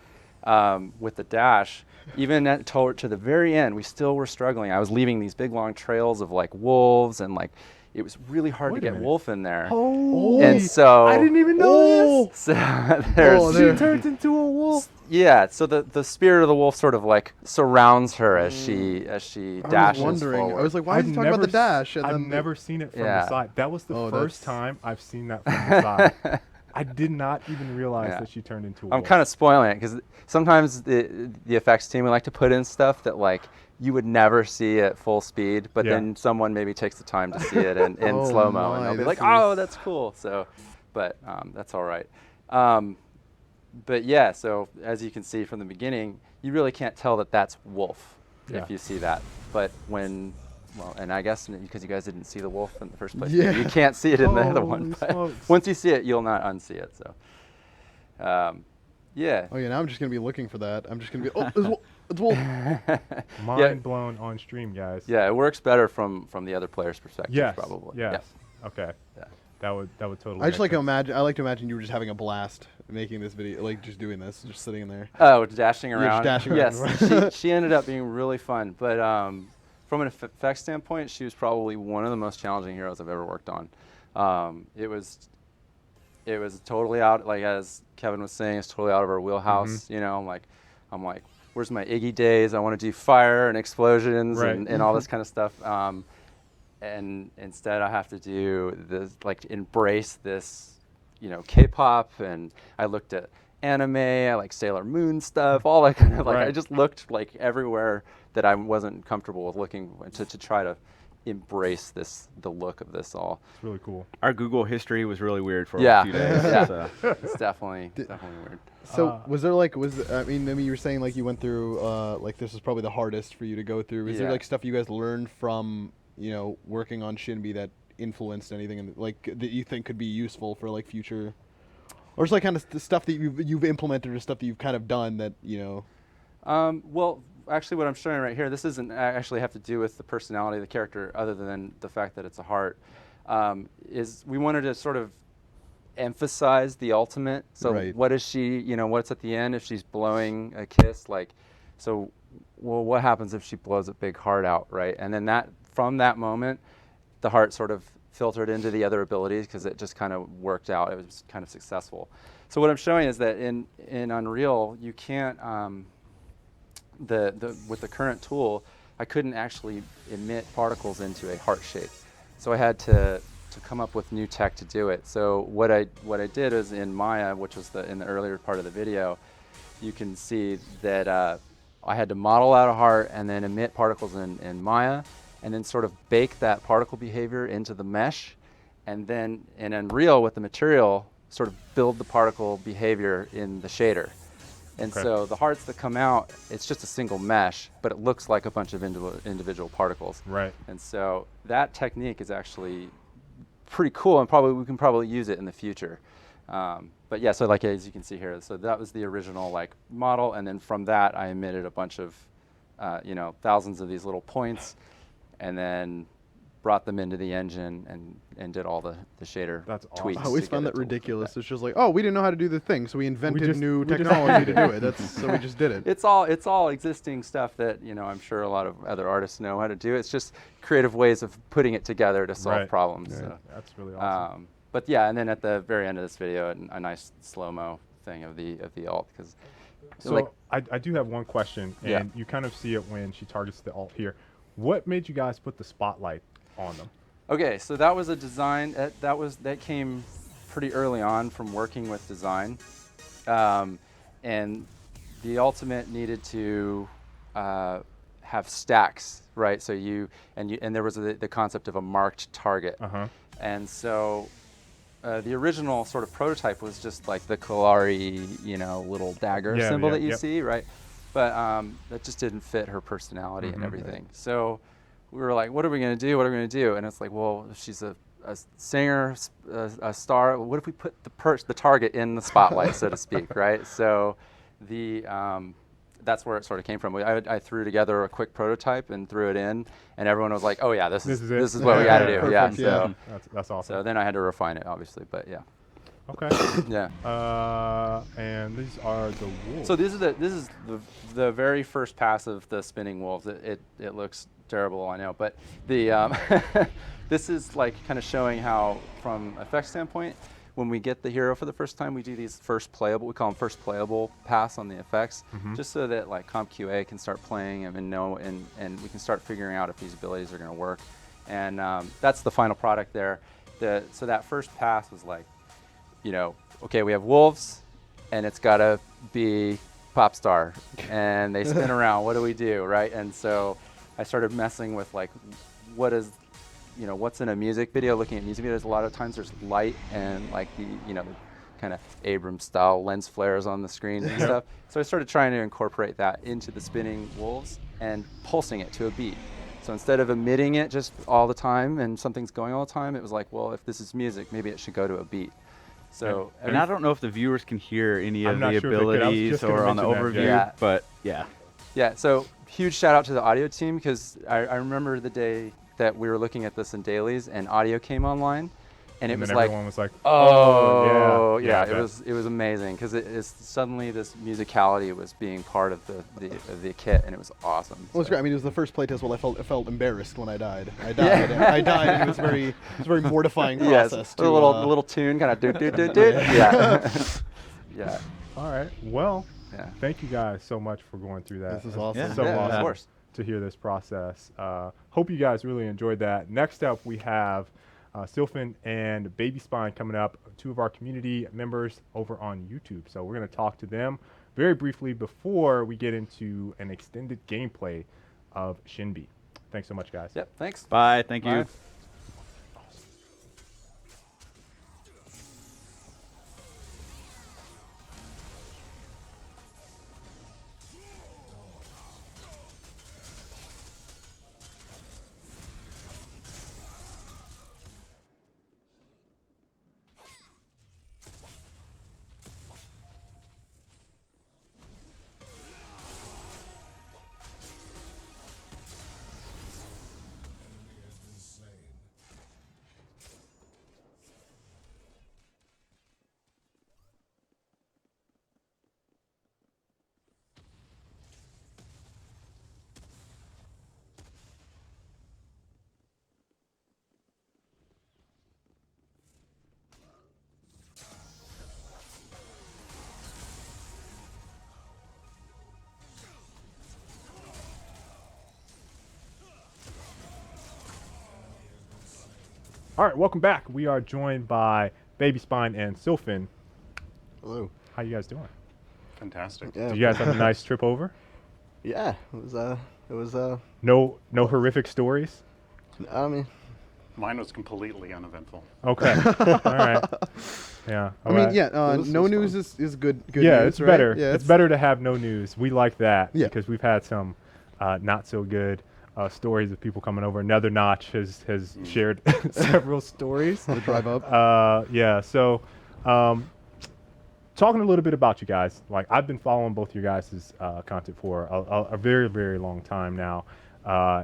with the dash, even to the very end, we still were struggling. I was leaving these big long trails of wolves, and it was really hard to get wolf in there. Oh, and so I didn't even know this. So she turns into a wolf. Yeah, so the spirit of the wolf sort of surrounds her as she dashes I was wondering. forward. I was like, why are you talking about the dash? And I've then never seen it from the side. That was the first time I've seen that from the side. I did not even realize that she turned into a wolf. I'm kind of spoiling it because sometimes the effects team would like to put in stuff that you would never see at full speed, but Yeah. then someone maybe takes the time to see it in Oh slow-mo, and my, they'll be this like, is- oh, that's cool. So, but that's all right. But yeah, so as you can see from the beginning, you really can't tell that that's wolf Yeah. if you see that. But when, well, and I guess because you guys didn't see the wolf in the first place, Yeah. you can't see it in the other one. Holy But smokes. once you see it, you'll not unsee it. So, yeah. Oh yeah, now I'm just gonna be looking for that. I'm just gonna be, it's wolf. Mind blown on stream, guys. Yeah, it works better from the other player's perspective, Yes. probably. Yes. Yeah. Okay. Yeah. That would totally. I just make like to sense. imagine. I like to imagine you were just having a blast making this video, like just doing this, just sitting in there. Oh, dashing Yeah, around. just dashing yes, around. she ended up being really fun. But from an effects standpoint, she was probably one of the most challenging heroes I've ever worked on. It was totally out, like as Kevin was saying, it's totally out of our wheelhouse. You know, I'm like, where's my Iggy days? I want to do fire and explosions Right. and all this kind of stuff. And instead, I have to do this, like embrace this, you know, K-pop, and I looked at anime, I like Sailor Moon stuff, all that kind of like. I Right. just looked like everywhere that I wasn't comfortable with looking to try to embrace the look of this all. It's really cool. Our Google history was really weird for Yeah. a few days. Yeah. So. It's definitely weird. So I mean, you were saying like you went through, like this was probably the hardest for you to go through. Is there Yeah. like stuff you guys learned from, you know, working on Shinbi that influenced anything, and like that you think could be useful for like future, or just like kind of the stuff that you've implemented or stuff that you've kind of done that, you know? Well, actually, what I'm showing right here, this doesn't actually have to do with the personality of the character, other than the fact that it's a heart. Is we wanted to sort of emphasize the ultimate. So Right. what is she? You know, what's at the end if she's blowing a kiss? Like, so, well, what happens if she blows a big heart out, right? And then from that moment, the heart sort of filtered into the other abilities because it just kind of worked out. It was kind of successful. So what I'm showing is that in Unreal, you can't. With the current tool, I couldn't actually emit particles into a heart shape. So I had to come up with new tech to do it. So what I did is in Maya, which was in the earlier part of the video, you can see that I had to model out a heart and then emit particles in Maya, and then sort of bake that particle behavior into the mesh, and then in Unreal with the material, sort of build the particle behavior in the shader. And so the hearts that come out, it's just a single mesh, but it looks like a bunch of individual particles. Right. And so that technique is actually pretty cool, and we can probably use it in the future. But yeah, so like as you can see here, so that was the original like model, and then from that I emitted a bunch of, you know, thousands of these little points, and then brought them into the engine and did all the shader That's awesome. tweaks. I always to found get that it to look like ridiculous. that. It's just like, oh, we didn't know how to do the thing, so we invented new we just- technology to do it. So we just did it. It's all existing stuff that, you know, I'm sure a lot of other artists know how to do. It's just creative ways of putting it together to solve Right. problems. Right. So. That's really awesome. But yeah, and then at the very end of this video, a nice slow-mo thing of the alt, because So like, I do have one question, and Yeah. you kind of see it when she targets the alt here. What made you guys put the spotlight on them? okay, so that was a design that came pretty early on from working with design, and the ultimate needed to have stacks, right? So and there was the concept of a marked target, and so the original sort of prototype was just like the Kalari, you know, little dagger Yeah, symbol yeah, that you yep. see, right? But that just didn't fit her personality and everything. So we were like, what are we going to do? What are we going to do? And it's like, well, if she's a singer, a star, what if we put the target in the spotlight, so to speak, right? So that's where it sort of came from. I threw together a quick prototype and threw it in, and everyone was like, oh yeah, this is what we got to do. Yeah, Perfect, yeah. so That's awesome. so then I had to refine it, obviously, but yeah. Okay. Yeah. And these are the wolves. So this is the very first pass of the spinning wolves. It looks terrible, I know, but the this is like kind of showing how, from effects standpoint, when we get the hero for the first time, we do these we call them first playable pass on the effects, just so that like Comp QA can start playing them and we can start figuring out if these abilities are going to work. And that's the final product there. So that first pass was like, you know, okay, we have wolves, and it's got to be pop star, and they spin around. What do we do, right? And so I started messing with like, what is, what's in a music video, looking at music videos. A lot of times there's light and like the, kind of Abrams style lens flares on the screen and stuff. So I started trying to incorporate that into the spinning wolves and pulsing it to a beat. So instead of emitting it just all the time and something's going all the time, it was like, well, if this is music, maybe it should go to a beat. So and I don't know if the viewers can hear any I'm of the sure abilities or on the overview, but yeah. Yeah, so huge shout out to the audio team, because I remember the day that we were looking at this in dailies and audio came online. And it was like, everyone was like, oh, yeah, yeah, it was amazing, because it is suddenly this musicality was being part of the kit, and it was awesome. Well, it was great. I mean, it was the first playtest. Well, I felt embarrassed when I died. I died. I died, and it was a very mortifying process. Yeah, a little tune, kind of do. Yeah. Yeah. All right. Well, thank you guys so much for going through that. This is awesome. It's so awesome of course. to hear this process. Hope you guys really enjoyed that. Next up, we have Sylphin and Baby Spine coming up, 2 of our community members over on YouTube. So we're going to talk to them very briefly before we get into an extended gameplay of Shinbi. Thanks so much, guys. Yep, thanks. Bye. Thank you. Bye. All right, welcome back. We are joined by Baby Spine and Sylphin. Hello. How you guys doing? Fantastic. Yeah. Did you guys have a nice trip over? Yeah, it was. No horrific stories? I mean, Mine was completely uneventful. Okay. All right. Yeah. I mean, yeah. No news is good. Good yeah, news, it's right? better. Yeah, it's better to have no news. We like that Yeah. because we've had some not so good stories of people coming over. Another Notch has shared several stories. The drive up. Yeah. So, talking a little bit about you guys. Like, I've been following both your guys' content for a very, very long time now,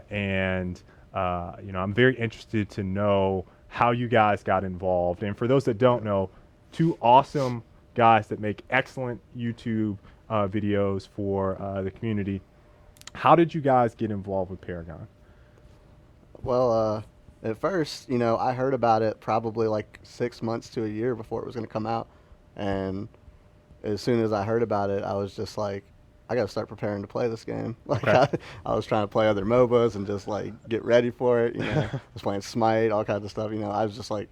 and you know, I'm very interested to know how you guys got involved. And for those that don't know, 2 awesome guys that make excellent YouTube videos for the community. How did you guys get involved with Paragon? Well, at first, you know, I heard about it probably like 6 months to a year before it was going to come out. And as soon as I heard about it, I was just like, I got to start preparing to play this game. Like, Okay. I was trying to play other MOBAs and just like get ready for it. You know, I was playing Smite, all kinds of stuff. You know, I was just like,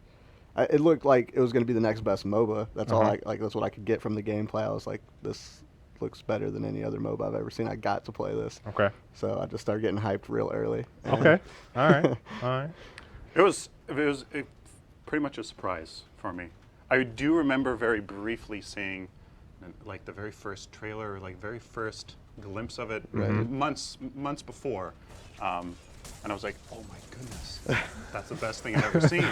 it looked like it was going to be the next best MOBA. That's all that's what I could get from the gameplay. I was like, this looks better than any other MOBA I've ever seen. I got to play this. Okay. So I just started getting hyped real early. Okay. All right. All right. It was pretty much a surprise for me. I do remember very briefly seeing like the very first trailer, like very first glimpse of it months before. And I was like, oh my goodness, that's the best thing I've ever seen.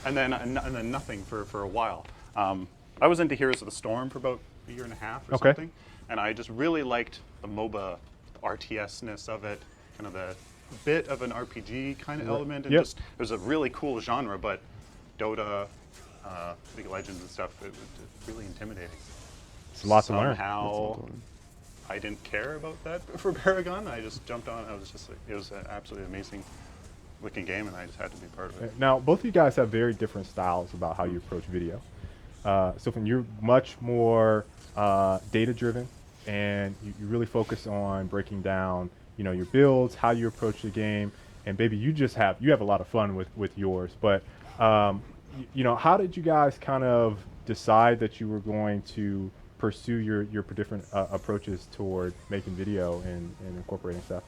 And then nothing for a while. I was into Heroes of the Storm for about a year and a half or something. And I just really liked the MOBA RTS-ness of it, kind of the bit of an RPG kind of element. And just, it was a really cool genre, but Dota, League of Legends and stuff, it was really intimidating. It's a lot to learn. Somehow, I didn't care about that for Paragon. I just jumped on. I was just like, it was an absolutely amazing looking game, and I just had to be part of it. Now, both of you guys have very different styles about how you approach video. So you're much more data-driven, and you really focus on breaking down, you know, your builds, how you approach the game, and baby, you have a lot of fun with yours. But you know, how did you guys kind of decide that you were going to pursue your different approaches toward making video and incorporating stuff?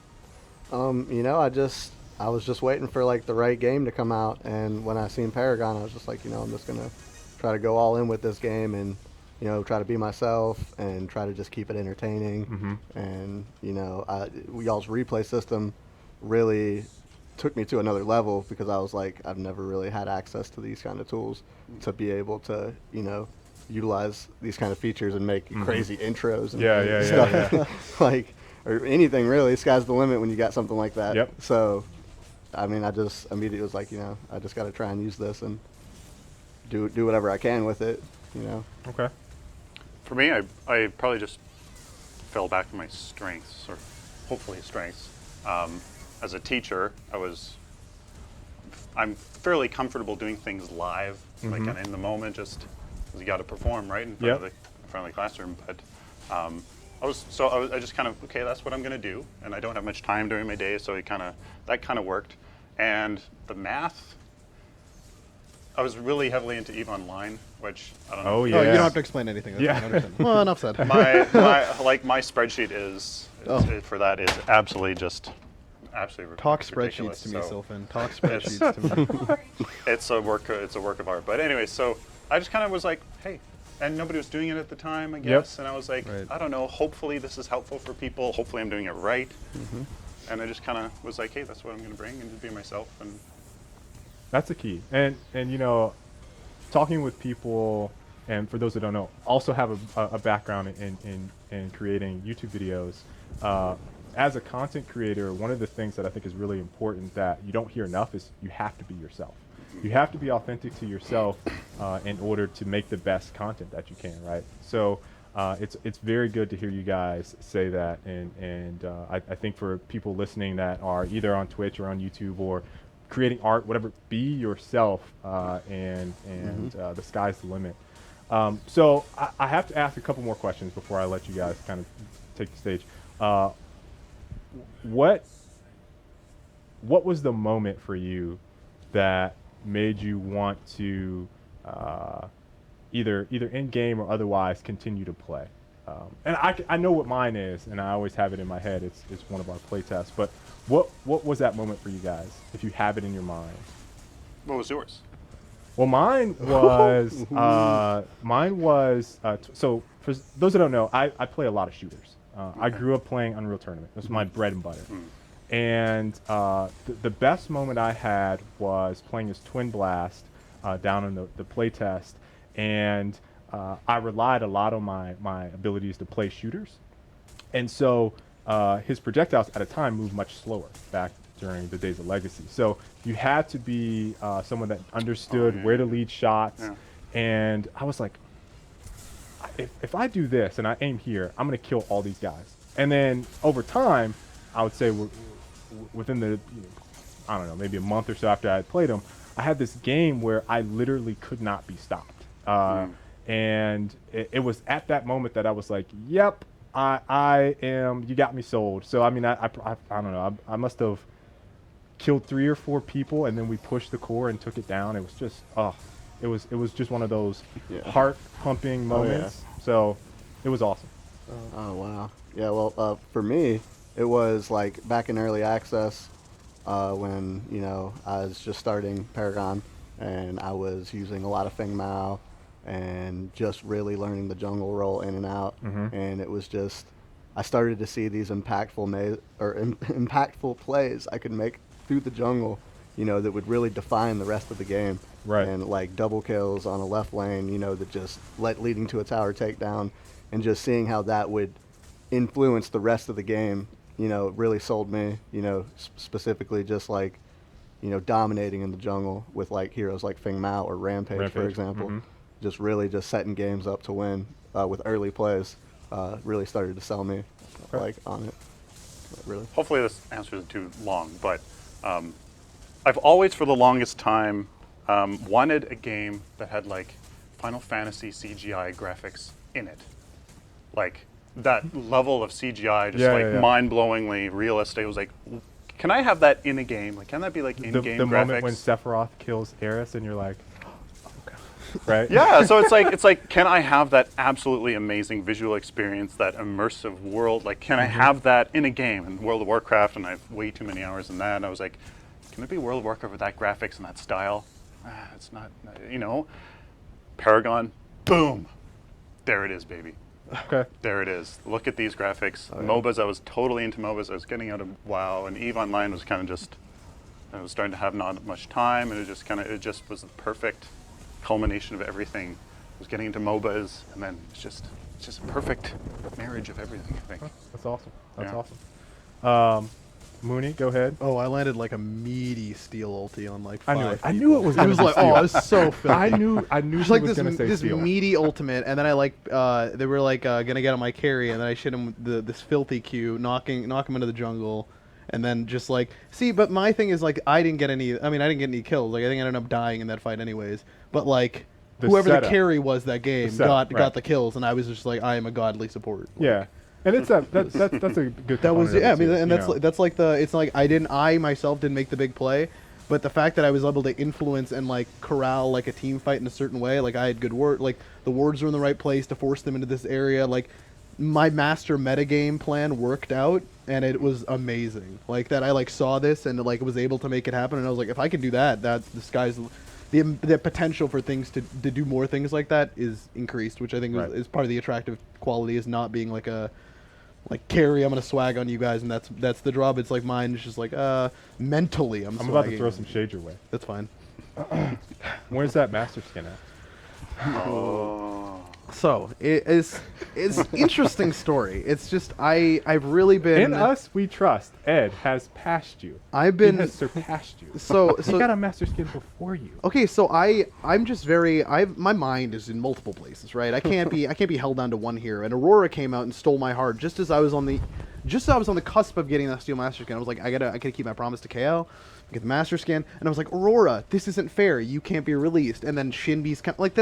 You know, I was just waiting for like the right game to come out, and when I seen Paragon, I was just like, you know, I'm just gonna try to go all in with this game and, you know, try to be myself and try to just keep it entertaining. And you know, y'all's replay system really took me to another level because I was like, I've never really had access to these kind of tools to be able to, you know, utilize these kind of features and make crazy intros and stuff. Like, or anything really. Sky's the limit when you got something like that. So, I mean, I just immediately was like, you know, I just got to try and use this and do whatever I can with it, you know. Okay. For me, I probably just fell back to my strengths, or hopefully strengths. As a teacher, I'm fairly comfortable doing things live, like kind of in the moment, just because you got to perform right in front of the classroom. But I just kind of, okay, that's what I'm going to do, and I don't have much time during my day, so that kind of worked. And the math, I was really heavily into EVE Online, which I don't know. Oh, you don't have to explain anything. That's fine. Well, enough said. my spreadsheet for that is absolutely talk ridiculous. Spreadsheets to me, Sylphan. Talk spreadsheets to me. It's a work of art. But anyway, so I just kind of was like, hey, and nobody was doing it at the time, I guess. And I was like, I don't know. Hopefully this is helpful for people. Hopefully I'm doing it right. And I just kind of was like, hey, that's what I'm going to bring and just be myself. And that's the key. And you know, talking with people, and for those that don't know, also have a background in creating YouTube videos. As a content creator, one of the things that I think is really important that you don't hear enough is you have to be yourself. You have to be authentic to yourself in order to make the best content that you can, right? So it's very good to hear you guys say that, and I think for people listening that are either on Twitch or on YouTube or creating art, whatever, be yourself, and the sky's the limit. So I have to ask a couple more questions before I let you guys kind of take the stage. What was the moment for you that made you want to either in game or otherwise continue to play? And I know what mine is, and I always have it in my head. It's one of our play tests. But what was that moment for you guys, if you have it in your mind? What was yours? Well, mine was so for those that don't know, I play a lot of shooters. I grew up playing Unreal Tournament. That's my bread and butter. And the best moment I had was playing as Twin Blast down in the play test, and I relied a lot on my abilities to play shooters. And so his projectiles at a time moved much slower back during the days of Legacy. So you had to be someone that understood where to lead shots. And I was like, if I do this and I aim here, I'm going to kill all these guys. And then over time, I would say within the, I don't know, maybe a month or so after I had played them, I had this game where I literally could not be stopped. And it was at that moment that I was like, yep, I am, you got me sold. So, I mean, I don't know, I must have killed 3 or 4 people, and then we pushed the core and took it down. It was just, it was just one of those heart-pumping moments. So it was awesome. Oh, wow. Yeah, well, for me, it was like back in early access when, you know, I was just starting Paragon, and I was using a lot of Feng Mao and just really learning the jungle roll in and out. And it was just, I started to see these impactful plays I could make through the jungle, you know, that would really define the rest of the game. And like double kills on a left lane, you know, that just leading to a tower takedown, and just seeing how that would influence the rest of the game, you know, really sold me, you know, specifically just like, you know, dominating in the jungle with like heroes like Feng Mao or Rampage. For example. Just really just setting games up to win with early plays really started to sell me like on it. Really. Hopefully this answer isn't too long, but I've always for the longest time wanted a game that had like Final Fantasy CGI graphics in it. Like that level of CGI, just mind-blowingly realistic. It was like, can I have that in a game? Like, can that be like in-game graphics? The moment when Sephiroth kills Aerith and you're like, oh god. right? Yeah, so it's like, can I have that absolutely amazing visual experience, that immersive world? Like, can I have that in a game? In World of Warcraft, and I have way too many hours in that, and I was like, can it be World of Warcraft with that graphics and that style? It's not, you know. Paragon, boom, there it is, baby. Okay. There it is. Look at these graphics. MOBAs, I was totally into MOBAs. I was getting out of WoW, and EVE Online was kind of just, I was starting to have not much time, and it just was the perfect culmination of everything. I was getting into MOBAs, and then it's just a perfect marriage of everything, I think. That's awesome. That's Yeah. awesome. Mooney, go ahead. Oh, I landed like a meaty steel ulti on like 5 I knew it. people. I knew it was. It was like, oh, it was so filthy. I knew. Just He like was gonna say this steel. meaty ultimate, and then I like they were like gonna get on my carry, and then I shit him with this filthy Q, knock him into the jungle, and then just like But my thing is like I didn't get any. I mean, I didn't get any kills. Like I think I ended up dying in that fight anyways. But like whoever the carry was that game got the kills, and I was just like I am a godly support. Yeah. And it's that's a good. That was component yeah. I of it mean, too, and you that's know. that's like it's like I myself didn't make the big play, but the fact that I was able to influence and like corral like a team fight in a certain way, like I had good word, like the wards were in the right place to force them into this area, like my master metagame plan worked out, and it was amazing. Like that I like saw this and like was able to make it happen, and I was like, if I can do that, the sky's the potential for things to do more things like that is increased, which I think is part of the attractive quality, is not being like a carry, I'm gonna swag on you guys, and that's the draw. But it's like mine is just like mentally I'm about to throw some shade your way. That's fine. Where's that master skin at? So it's interesting story. It's just I've really been In us we trust. Ed has passed you. He has surpassed you. So he got a master skin before you. Okay, so I'm just my mind is in multiple places, right? I can't be held down to one here. And Aurora came out and stole my heart just as I was on the cusp of getting that steel master skin. I was like, I gotta keep my promise to KO, get the master skin, and I was like, Aurora, this isn't fair. You can't be released. And then Shinbi's like,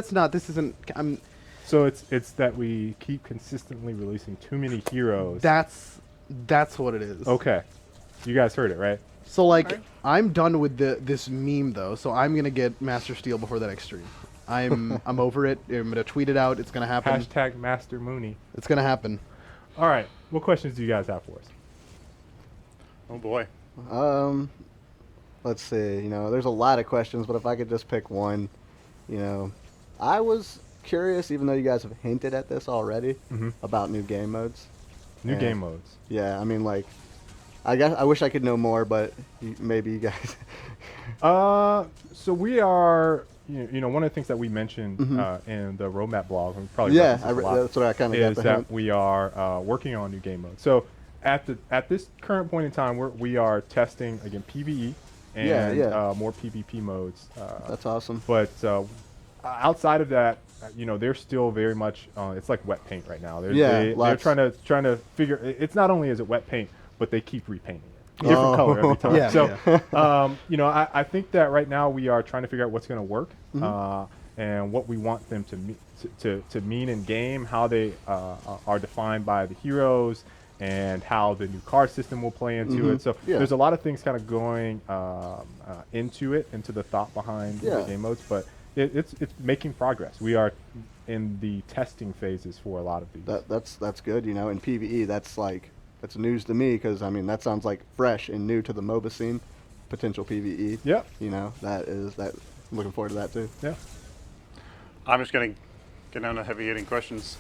So it's that we keep consistently releasing too many heroes. That's what it is. Okay, you guys heard it, right? So like I'm done with this meme though, so I'm gonna get Master Steel before the next stream. I'm over it. I'm gonna tweet it out. It's gonna happen. Hashtag Master Mooney. It's gonna happen. All right, what questions do you guys have for us? Oh boy. Let's see. You know, there's a lot of questions, but if I could just pick one, you know, I was curious, even though you guys have hinted at this already, about new game modes. Game modes. Yeah, I mean, like, I guess I wish I could know more, but maybe you guys. So we are, you know, one of the things that we mentioned in the roadmap blog, and probably that's what I kind of got is that we are working on new game modes. So at this current point in time, we are testing again PvE and more PvP modes. That's awesome. But outside of that, you know, they're still very much it's like wet paint right now. They're trying to figure. It's not only is it wet paint, but they keep repainting it different color every time. You know, I think that right now we are trying to figure out what's going to work and what we want them to mean in game, how they are defined by the heroes, and how the new card system will play into it. So there's a lot of things kind of going into the thought behind the game modes, but it's making progress. We are in the testing phases for a lot of these. That's good. You know, in PvE, that's news to me, because I mean that sounds like fresh and new to the MOBA scene. Potential PvE. Yeah. You know, I'm looking forward to that too. Yeah. I'm just gonna get down to heavy hitting questions.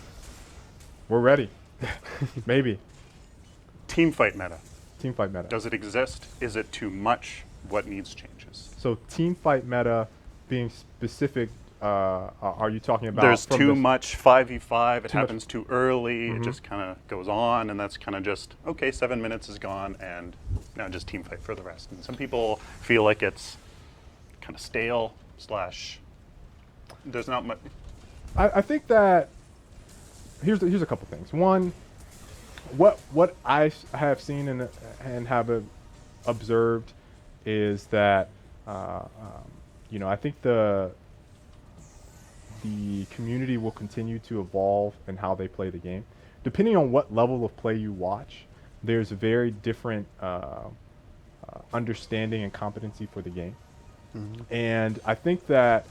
We're ready. Maybe. Teamfight meta. Teamfight meta. Does it exist? Is it too much? What needs changes? So teamfight meta, being specific, are you talking about? There's too much 5v5. It happens too early. It just kind of goes on, and that's kind of just okay. 7 minutes is gone, and now just team fight for the rest. And some people feel like it's kind of stale / there's not much. I think that here's a couple things. One, what I have seen and have observed is that you know, I think the community will continue to evolve in how they play the game. Depending on what level of play you watch, there's a very different understanding and competency for the game. And I think that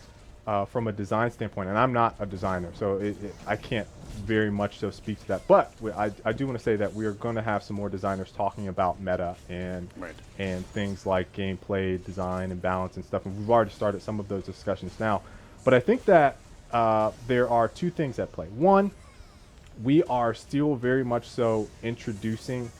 from a design standpoint, and I'm not a designer, so I can't very much so speak to that. But I do want to say that we are going to have some more designers talking about meta and things like gameplay design and balance and stuff. And we've already started some of those discussions now. But I think that there are two things at play. One, we are still very much so introducing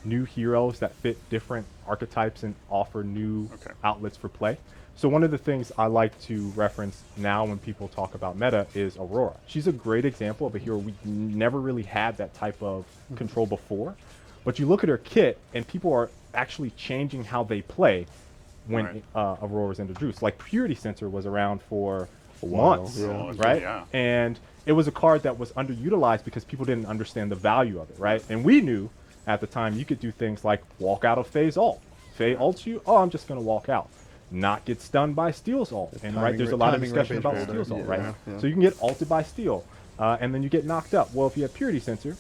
new heroes that fit different archetypes and offer new outlets for play. So one of the things I like to reference now when people talk about meta is Aurora. She's a great example of a hero we never really had that type of control before. But you look at her kit and people are actually changing how they play when Aurora was introduced. Like Purity Sensor was around for months, right? Yeah. And it was a card that was underutilized because people didn't understand the value of it, right? And we knew at the time you could do things like walk out of Faye's ult. Faye ults you, oh, I'm just going to walk out. Not get stunned by Steel's ult. And there's a lot of discussion about Steel's ult, right? So you can get ulted by Steel, and then you get knocked up. Well, if you have Purity Sensor,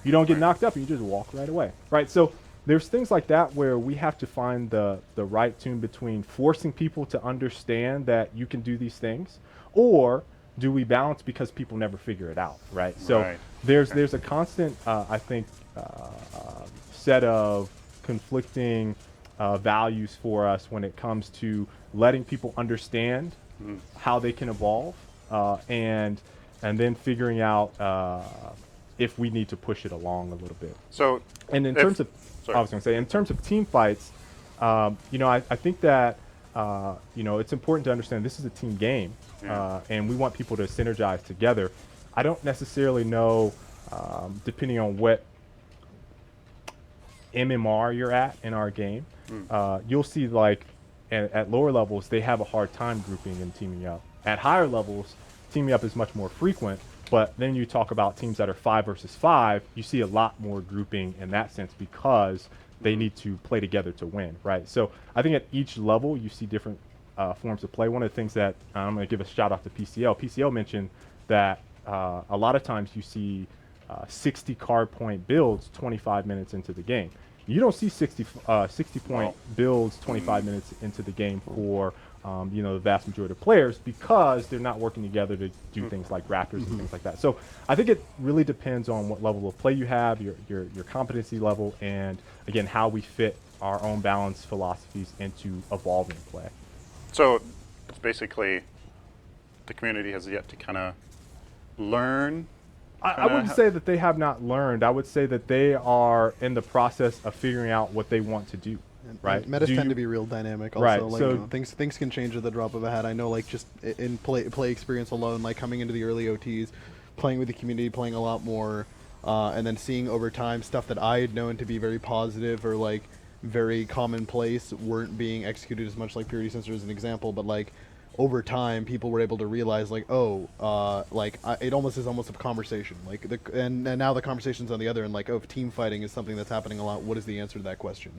you don't get knocked up, and you just walk right away, right? So there's things like that where we have to find the right tune between forcing people to understand that you can do these things, or do we balance because people never figure it out, right? So there's a constant, I think, set of conflicting values for us when it comes to letting people understand how they can evolve, and then figuring out if we need to push it along a little bit. So, and in terms of, I was going to say, in terms of team fights, you know, I think that you know, it's important to understand this is a team game, and we want people to synergize together. I don't necessarily know, depending on what MMR you're at in our game, you'll see like at lower levels they have a hard time grouping and teaming up. At higher levels, teaming up is much more frequent, but then you talk about teams that are 5 versus 5, you see a lot more grouping in that sense because they need to play together to win, right? So I think at each level you see different forms of play. One of the things that I'm going to give a shout out to PCL. PCL mentioned that a lot of times you see 60 card point builds 25 minutes into the game. You don't see 60 point builds 25 minutes into the game for you know, the vast majority of players because they're not working together to do things like Raptors and things like that. So I think it really depends on what level of play you have, your competency level, and again how we fit our own balance philosophies into evolving play. So it's basically the community has yet to kind of learn. I wouldn't say that they have not learned. I would say that they are in the process of figuring out what they want to do. Right. Metas tend to be real dynamic also. Right. Like, so you know, things can change at the drop of a hat. I know, like, just in play experience alone, like coming into the early OTs, playing with the community, playing a lot more, and then seeing over time stuff that I had known to be very positive or like very commonplace weren't being executed as much. Like Purity Sensor is an example, but like over time people were able to realize like, it almost is almost a conversation. Like and now the conversation's on the other end, like, oh, if team fighting is something that's happening a lot, what is the answer to that question?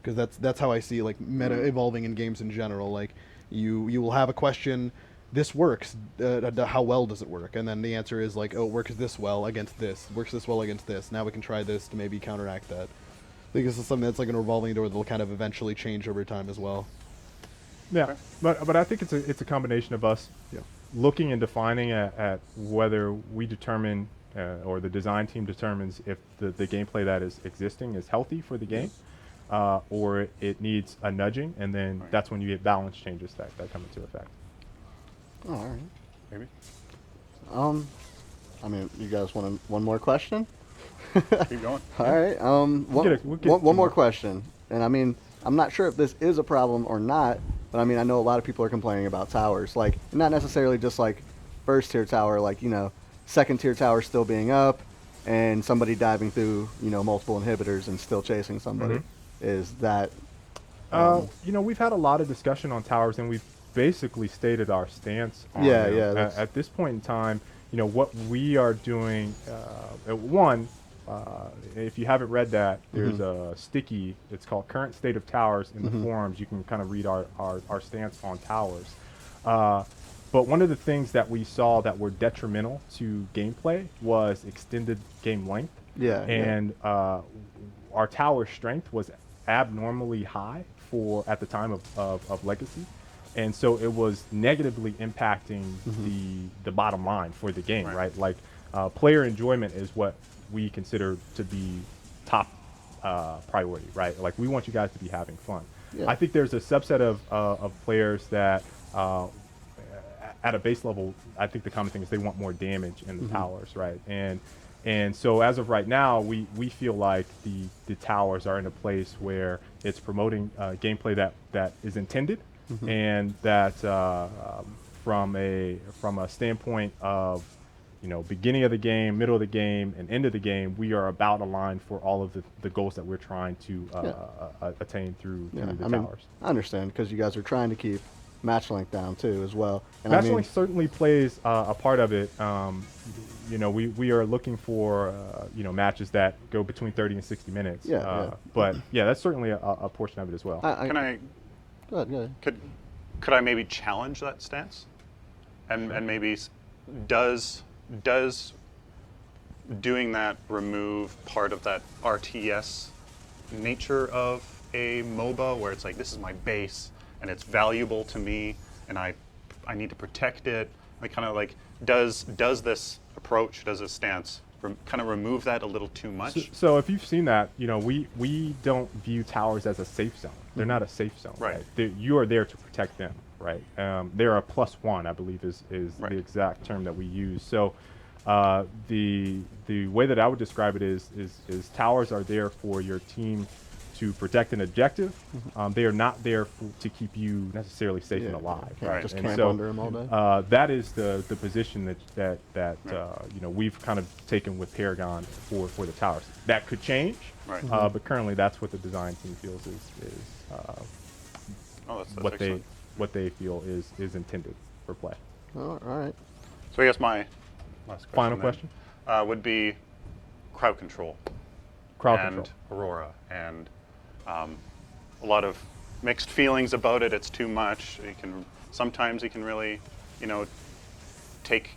Because that's how I see like meta evolving in games in general. Like you will have a question, this works, how well does it work? And then the answer is like, oh, it works this well against this, works this well against this. Now we can try this to maybe counteract that. I think this is something that's like an revolving door that'll kind of eventually change over time as well. Yeah, but I think it's a combination of us looking and defining at whether we determine or the design team determines if the gameplay that is existing is healthy for the game. Or it needs a nudging, and then that's when you get balance changes that come into effect. Oh, all right. Maybe. I mean, you guys want one more question? Keep going. All right. One more question, and I mean, I'm not sure if this is a problem or not, but I mean, I know a lot of people are complaining about towers, like not necessarily just like first tier tower, like, you know, second tier tower still being up, and somebody diving through, you know, multiple inhibitors and still chasing somebody. Is that you know, we've had a lot of discussion on towers, and we've basically stated our stance on them. At this point in time, you know, what we are doing, if you haven't read that, there's a sticky, it's called Current State of Towers in the forums. You can kind of read our stance on towers. But one of the things that we saw that were detrimental to gameplay was extended game length. And our tower strength was abnormally high at the time of Legacy. and so it was negatively impacting the bottom line for the game, right? Like player enjoyment is what we consider to be top priority, right? Like we want you guys to be having fun. Yeah. I think there's a subset of players that at a base level, I think the common thing is they want more damage in the towers, right? And so as of right now, we feel like the towers are in a place where it's promoting gameplay that is intended, and that from a standpoint of beginning of the game, middle of the game, and end of the game, we are about aligned for all of the goals that we're trying to attain through the towers. I understand, because you guys are trying to keep match length down too as well. And match length certainly plays a part of it. We are looking for matches that go between 30 and 60 minutes. But yeah, that's certainly a portion of it as well. Go ahead. Could I maybe challenge that stance, and maybe does doing that remove part of that RTS nature of a MOBA, where it's like, this is my base and it's valuable to me and I need to protect it? Like, kind of like, does this approach, does this stance kind of remove that a little too much? So if you've seen that, we don't view towers as a safe zone. They're not a safe zone. Right. You are there to protect them, right? They're a +1, I believe, is the exact term that we use. So the way that I would describe it is towers are there for your team to protect an objective. They are not there to keep you necessarily safe and alive. Right. Just and camp so under them all day. that is the position that we've kind of taken with Paragon for the towers. That could change, but currently that's what the design team feels is what they feel is intended for play. All right. So I guess my last final question would be crowd control. Control. Aurora, and a lot of mixed feelings about it. It's too much. Sometimes you can really, take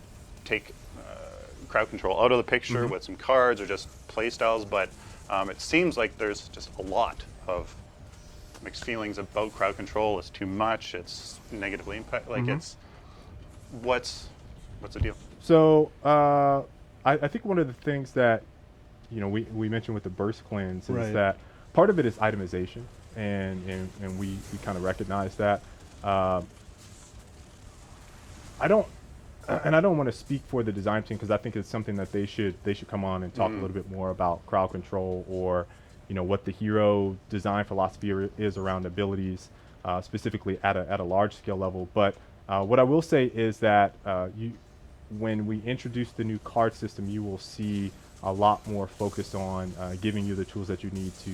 crowd control out of the picture with some cards or just play styles. But it seems like there's just a lot of mixed feelings about crowd control. It's too much. It's negatively impact. Like what's the deal? So I think one of the things that we mentioned with the burst cleanse is that part of it is itemization, and we kind of recognize that. I don't want to speak for the design team, because I think it's something that they should come on and talk a little bit more about crowd control, or what the hero design philosophy is around abilities, specifically at a large scale level. But what I will say is that when we introduce the new card system, you will see a lot more focused on giving you the tools that you need to,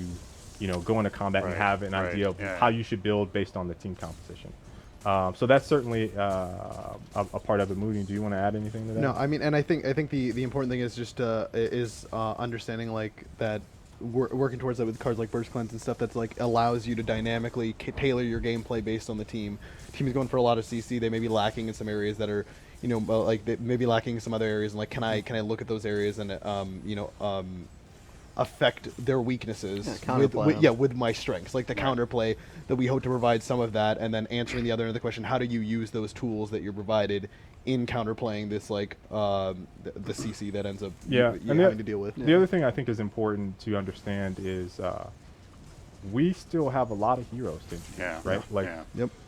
go into combat and have an idea of how you should build based on the team composition. So that's certainly a part of it. Moody, do you want to add anything to that? No, I mean, and I think the important thing is just understanding like that. Working towards that with cards like Burst Cleanse and stuff that's like allows you to dynamically tailor your gameplay based on the team. Team is going for a lot of CC. They may be lacking in some areas that are, like they may be lacking in some other areas. And like, can I look at those areas and affect their weaknesses with my strengths, like the counterplay that we hope to provide some of that, and then answering the other end of the question: how do you use those tools that you're provided in counterplaying this, like the CC that ends up having to deal with? The other thing I think is important to understand is we still have a lot of heroes to introduce, right? Like,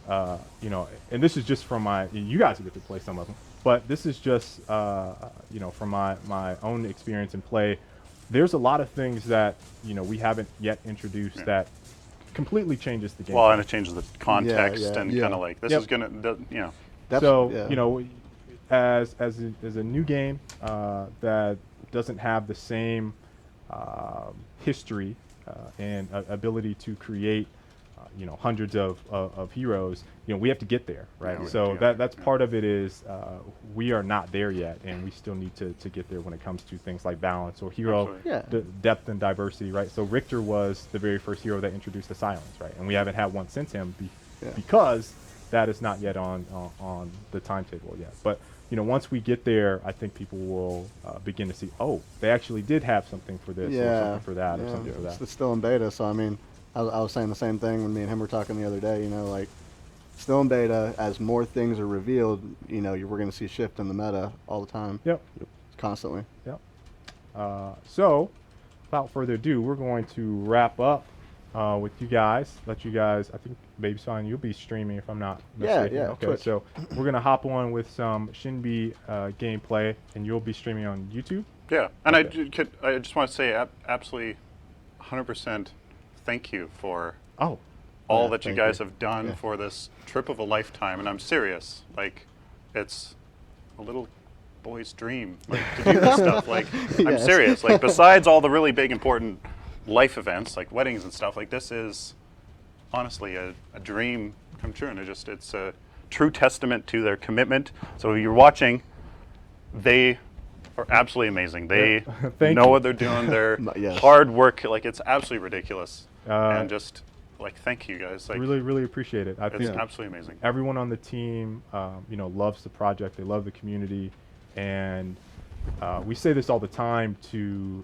and this is just from you guys get to play some of them, but this is just from my own experience in play. There's a lot of things that we haven't yet introduced that completely changes the game. Well, and it changes the context and kind of like this is gonna, as a new game that doesn't have the same history and ability to create hundreds of heroes, we have to get there, right? That's part of it is we are not there yet, and we still need to get there when it comes to things like balance or hero depth and diversity, right? So Richter was the very first hero that introduced the silence, right? And we haven't had one since him because that is not yet on the timetable yet. But once we get there, I think people will begin to see, oh, they actually did have something for this or something for that or something for that. It's still in beta, so I mean, I was saying the same thing when me and him were talking the other day. Like, still in beta. As more things are revealed, you know, we're going to see a shift in the meta all the time. Yep. Constantly. Yep. So, without further ado, we're going to wrap up with you guys. Let you guys, I think, Baby Sign, you'll be streaming if I'm not mistaken. Yeah, Okay, Twitch. so we're going to hop on with some Shinbi gameplay, and you'll be streaming on YouTube? Yeah, and Okay. I just want to say absolutely 100% thank you for all that you guys have done for this trip of a lifetime, and I'm serious. Like, it's a little boy's dream, like, to do this stuff. Like, I'm serious. Like, besides all the really big, important life events, like weddings and stuff, like, this is honestly a dream come true, and it's a true testament to their commitment. So if you're watching, they are absolutely amazing. They know what they're doing. Their hard work, like, it's absolutely ridiculous. And just, like, thank you guys. Like, really, really appreciate it. I it's think absolutely amazing. Everyone on the team, you know, loves the project. They love the community, and we say this all the time to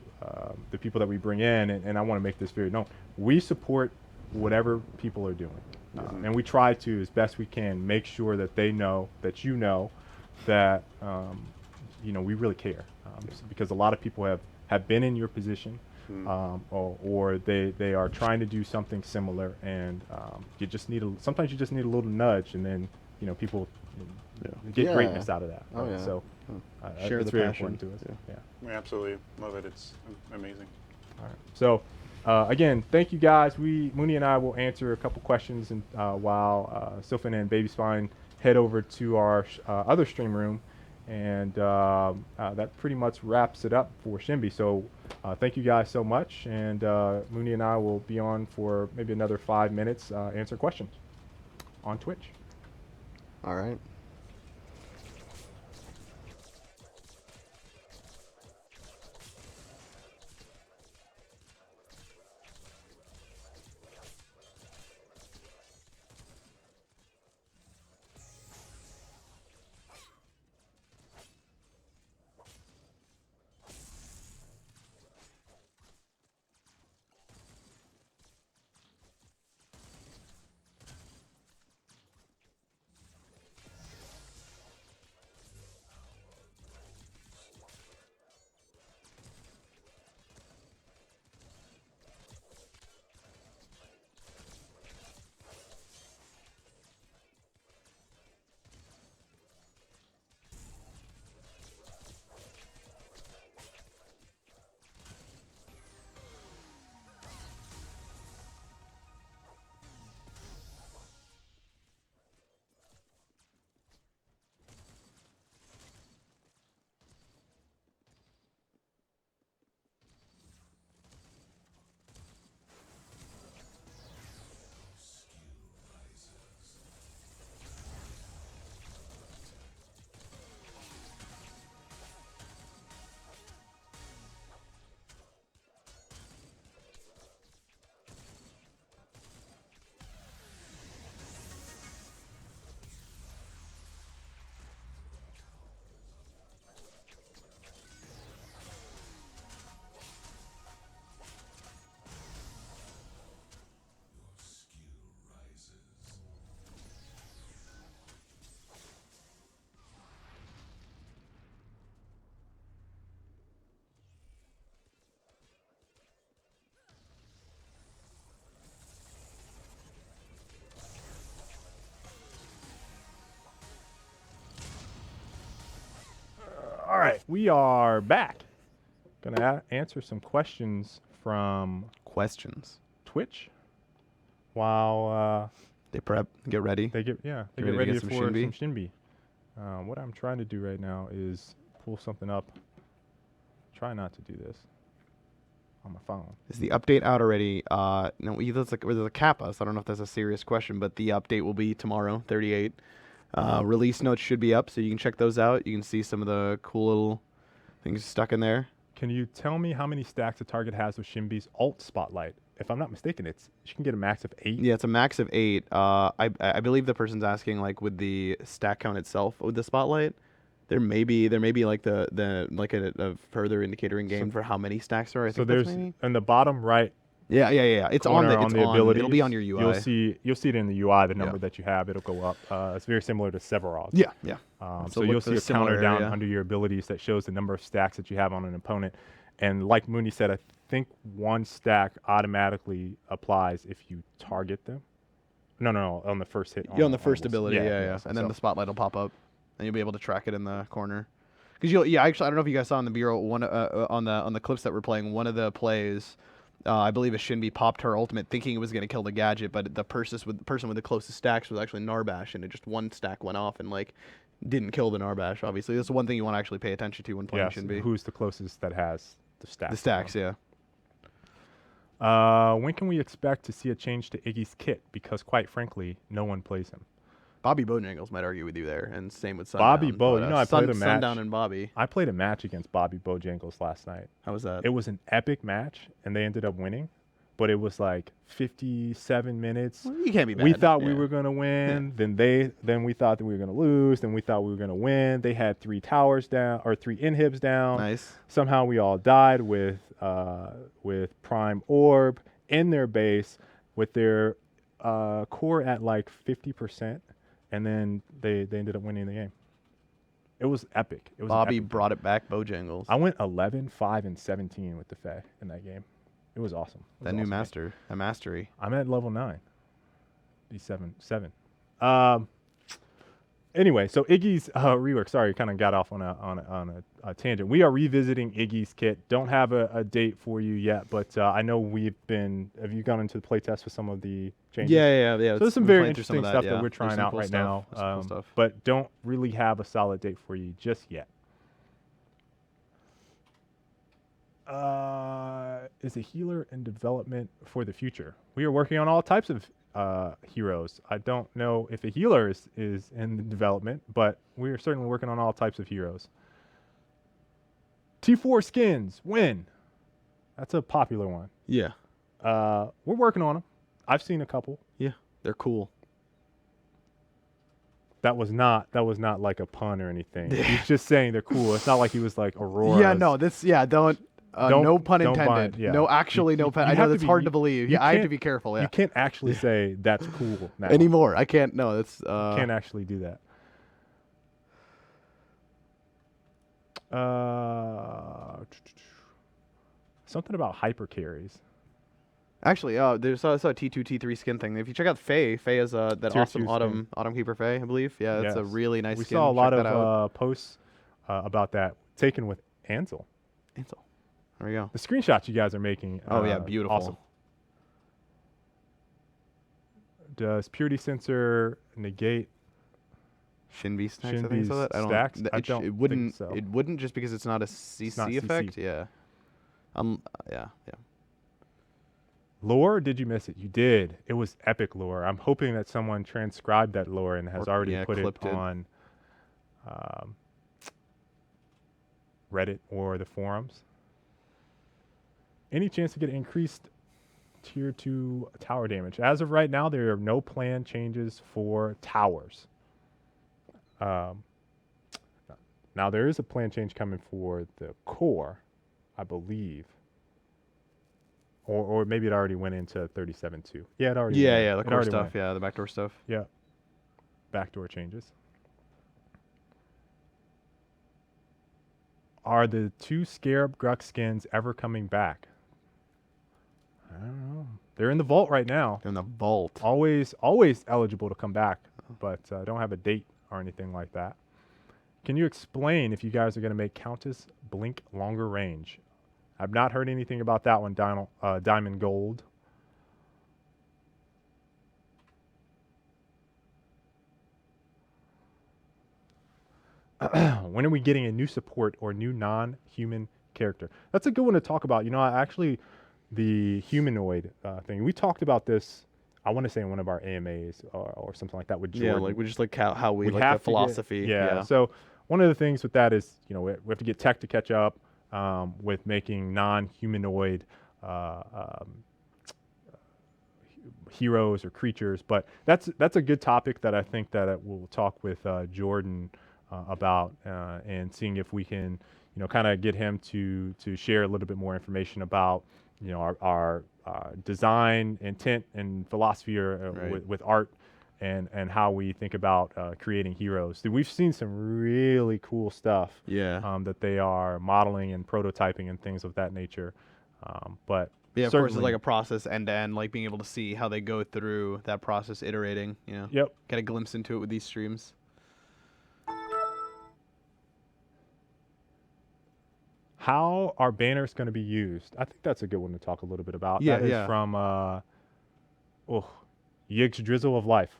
the people that we bring in, and I want to make this very known. We support whatever people are doing, and we try to, as best we can, make sure that they know, that you know, that you know, we really care, because a lot of people have been in your position, or they are trying to do something similar, and you just need sometimes you just need a little nudge, and then, you know, people get greatness out of that. So share it's the very passion. important to us. Yeah. We absolutely love it. It's amazing. All right. So again, thank you guys. Mooney and I will answer a couple questions, and while Sylphin and Baby Spine head over to our other stream room, and that pretty much wraps it up for Shinbi. So thank you guys so much, and Mooney and I will be on for maybe another 5 minutes, answer questions on Twitch. All right. All right, we are back. Gonna answer some questions from Twitch while they prep, get ready. They get ready for some Shinbi. What I'm trying to do right now is pull something up. Try not to do this on my phone. Is the update out already? No, there's a kappa, so I don't know if that's a serious question, but the update will be tomorrow, 38. Release notes should be up, so you can check those out. You can see some of the cool little things stuck in there. Can you tell me how many stacks a target has with Shinbi's alt spotlight? If I'm not mistaken, you can get a max of 8. Yeah, it's a max of 8. I believe the person's asking, like, with the stack count itself with the spotlight, there may be like a further indicator in game for how many stacks there are. I think there's maybe in the bottom right Yeah. It's on corner the, it's on the on. abilities. It'll be on your UI. You'll see it in the UI. The number that you have, it'll go up. It's very similar to Sevarog. Yeah. So you'll see a counter down under your abilities that shows the number of stacks that you have on an opponent. And like Mooney said, I think one stack automatically applies if you target them. No, on the first hit. On the first ability, yeah. And then the spotlight will pop up, and you'll be able to track it in the corner. Because actually, I don't know if you guys saw in the bureau on the clips that we're playing, one of the plays, I believe, Shinbi popped her ultimate thinking it was going to kill the gadget, but the person with the closest stacks was actually Narbash, and it just one stack went off and like didn't kill the Narbash. Obviously, that's one thing you want to actually pay attention to when playing Shinbi. Who's the closest that has the stacks? The stacks, yeah. When can we expect to see a change to Iggy's kit? Because quite frankly, no one plays him. Bobby Bojangles might argue with you there, and same with Sundown. Bobby I played a match. Sundown and Bobby. I played a match against Bobby Bojangles last night. How was that? It was an epic match, and they ended up winning. But it was like 57 minutes. Well, you can't be bad. We thought we were going to win. Then we thought that we were going to lose. Then we thought we were going to win. They had 3 towers down, or 3 inhibs down. Nice. Somehow we all died with Prime Orb in their base with their core at like 50%. And then they ended up winning the game. It was epic. It was Bobby brought it back, Bojangles. I went 11, 5, and 17 with the Fae in that game. It was awesome. That new master, a mastery. I'm at level 9. D7, 7. Anyway, so Iggy's rework. Sorry, kind of got off on a tangent. We are revisiting Iggy's kit. Don't have a date for you yet, but I know we've been. Have you gone into the playtest with some of the changes? Yeah. So there's some very interesting stuff that we're trying out right now, but don't really have a solid date for you just yet. Is a healer in development for the future? We are working on all types of heroes. I don't know if a healer is in development, but we are certainly working on all types of heroes. T4 skins, when? That's a popular one. Yeah. We're working on them. I've seen a couple. Yeah, they're cool. That was not like a pun or anything. He's just saying they're cool. It's not like he was like Aurora. Yeah, no, no pun intended. No, actually, no pun. I know that's hard to believe. Yeah, I have to be careful. Yeah. You can't actually say that's cool now. Anymore. I can't. No, that's. You can't actually do that. Something about hyper carries. Actually, there's a T2, T3 skin thing. If you check out Faye is that awesome Autumn Keeper Faye, I believe. Yeah, that's a really nice skin. We saw a lot of posts about that taken with Ansel. There we go. The screenshots you guys are making. Oh yeah, beautiful. Awesome. Does Purity Sensor negate Shinbi stacks? Shinbi's stacks? It wouldn't. Think so. It wouldn't just because it's not a CC effect. Yeah. Yeah. Lore? Did you miss it? You did. It was epic lore. I'm hoping that someone transcribed that lore and has already put it on Reddit or the forums. Any chance to get increased tier 2 tower damage? As of right now, there are no planned changes for towers. Now there is a planned change coming for the core, I believe. Or maybe it already went into 37.2. Yeah, it already went. Yeah, the core stuff. Yeah, the backdoor stuff. Yeah. Backdoor changes. Are the 2 Scarab Grux skins ever coming back? I don't know. They're in the vault right now. They're in the vault. Always eligible to come back, but I don't have a date or anything like that. Can you explain if you guys are going to make Countess blink longer range? I've not heard anything about that one, Diamond Gold. When are we getting a new support or new non-human character? That's a good one to talk about. You know, actually, the humanoid thing. We talked about this, I want to say in one of our AMAs or something like that with Jordan. Yeah, like we just like how we like the philosophy. Yeah. So one of the things with that is, you know, we have to get tech to catch up with making non-humanoid heroes or creatures. But that's a good topic that I think that we'll talk with Jordan about and seeing if we can, you know, kind of get him to share a little bit more information about, you know, our design intent and philosophy with art and how we think about creating heroes. We've seen some really cool stuff that they are modeling and prototyping and things of that nature. But yeah, of course, it's like a process end to end, like being able to see how they go through that process, iterating. Yep. Get a glimpse into it with these streams. How are banners going to be used? I think that's a good one to talk a little bit about. Yeah, that is from Yggdrasil of Life.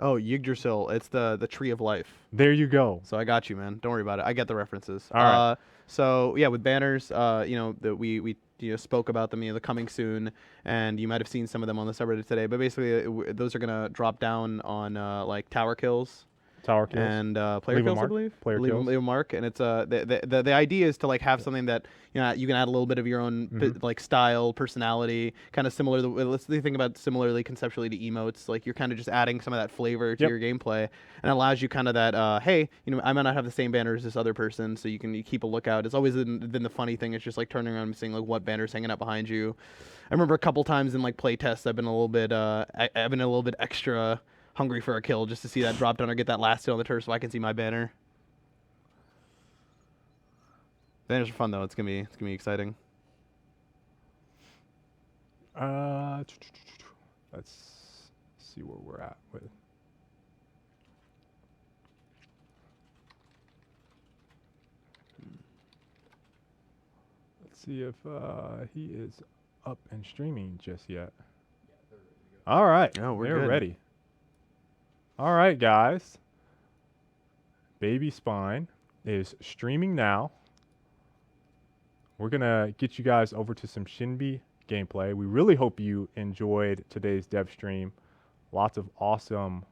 Oh, Yggdrasil. It's the Tree of Life. There you go. So I got you, man. Don't worry about it. I get the references. All right. So yeah, with banners, that we spoke about them, the coming soon, and you might have seen some of them on the subreddit today. But basically, those are gonna drop down on like tower kills. And player kills, I believe. Leave a mark, and it's the idea is to like have something that you can add a little bit of your own like style, personality, kind of similar. Let's think about similarly conceptually to emotes. Like you're kind of just adding some of that flavor to your gameplay, and it allows you kind of that hey, I might not have the same banner as this other person, so you keep a lookout. It's always been the funny thing. It's just like turning around and seeing like what banner's hanging out behind you. I remember a couple times in like play tests, I've been a little bit extra hungry for a kill just to see that drop down or get that last hit on the turf so I can see my banner. Banners are fun though. It's gonna be exciting. Let's see where we're at with. Let's see if he is up and streaming just yet. All right. Oh, they're good. ready. All right, guys. Baby Spine is streaming now. We're going to get you guys over to some Shinbi gameplay. We really hope you enjoyed today's dev stream. Lots of awesome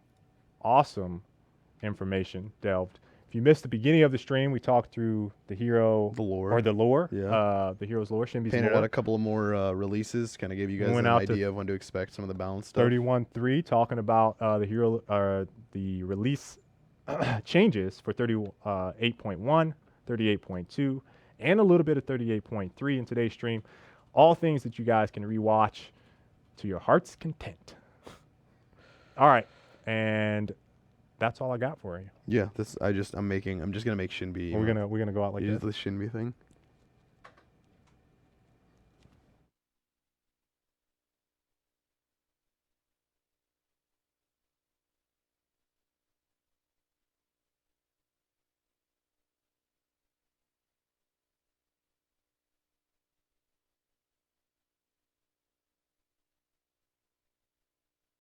information delved. If you missed the beginning of the stream, we talked through the hero, the lore, the hero's lore, Shinbi's Painted lore. out a couple of more releases, kind of gave you guys an idea of when to expect some of the balance stuff. 31.3 talking about the release changes for 38.1, 38.2, and a little bit of 38.3 in today's stream. All things that you guys can rewatch to your heart's content. All right, and that's all I got for you. Yeah, I'm just gonna make Shinbi. We're gonna go out like use this. the Shinbi thing.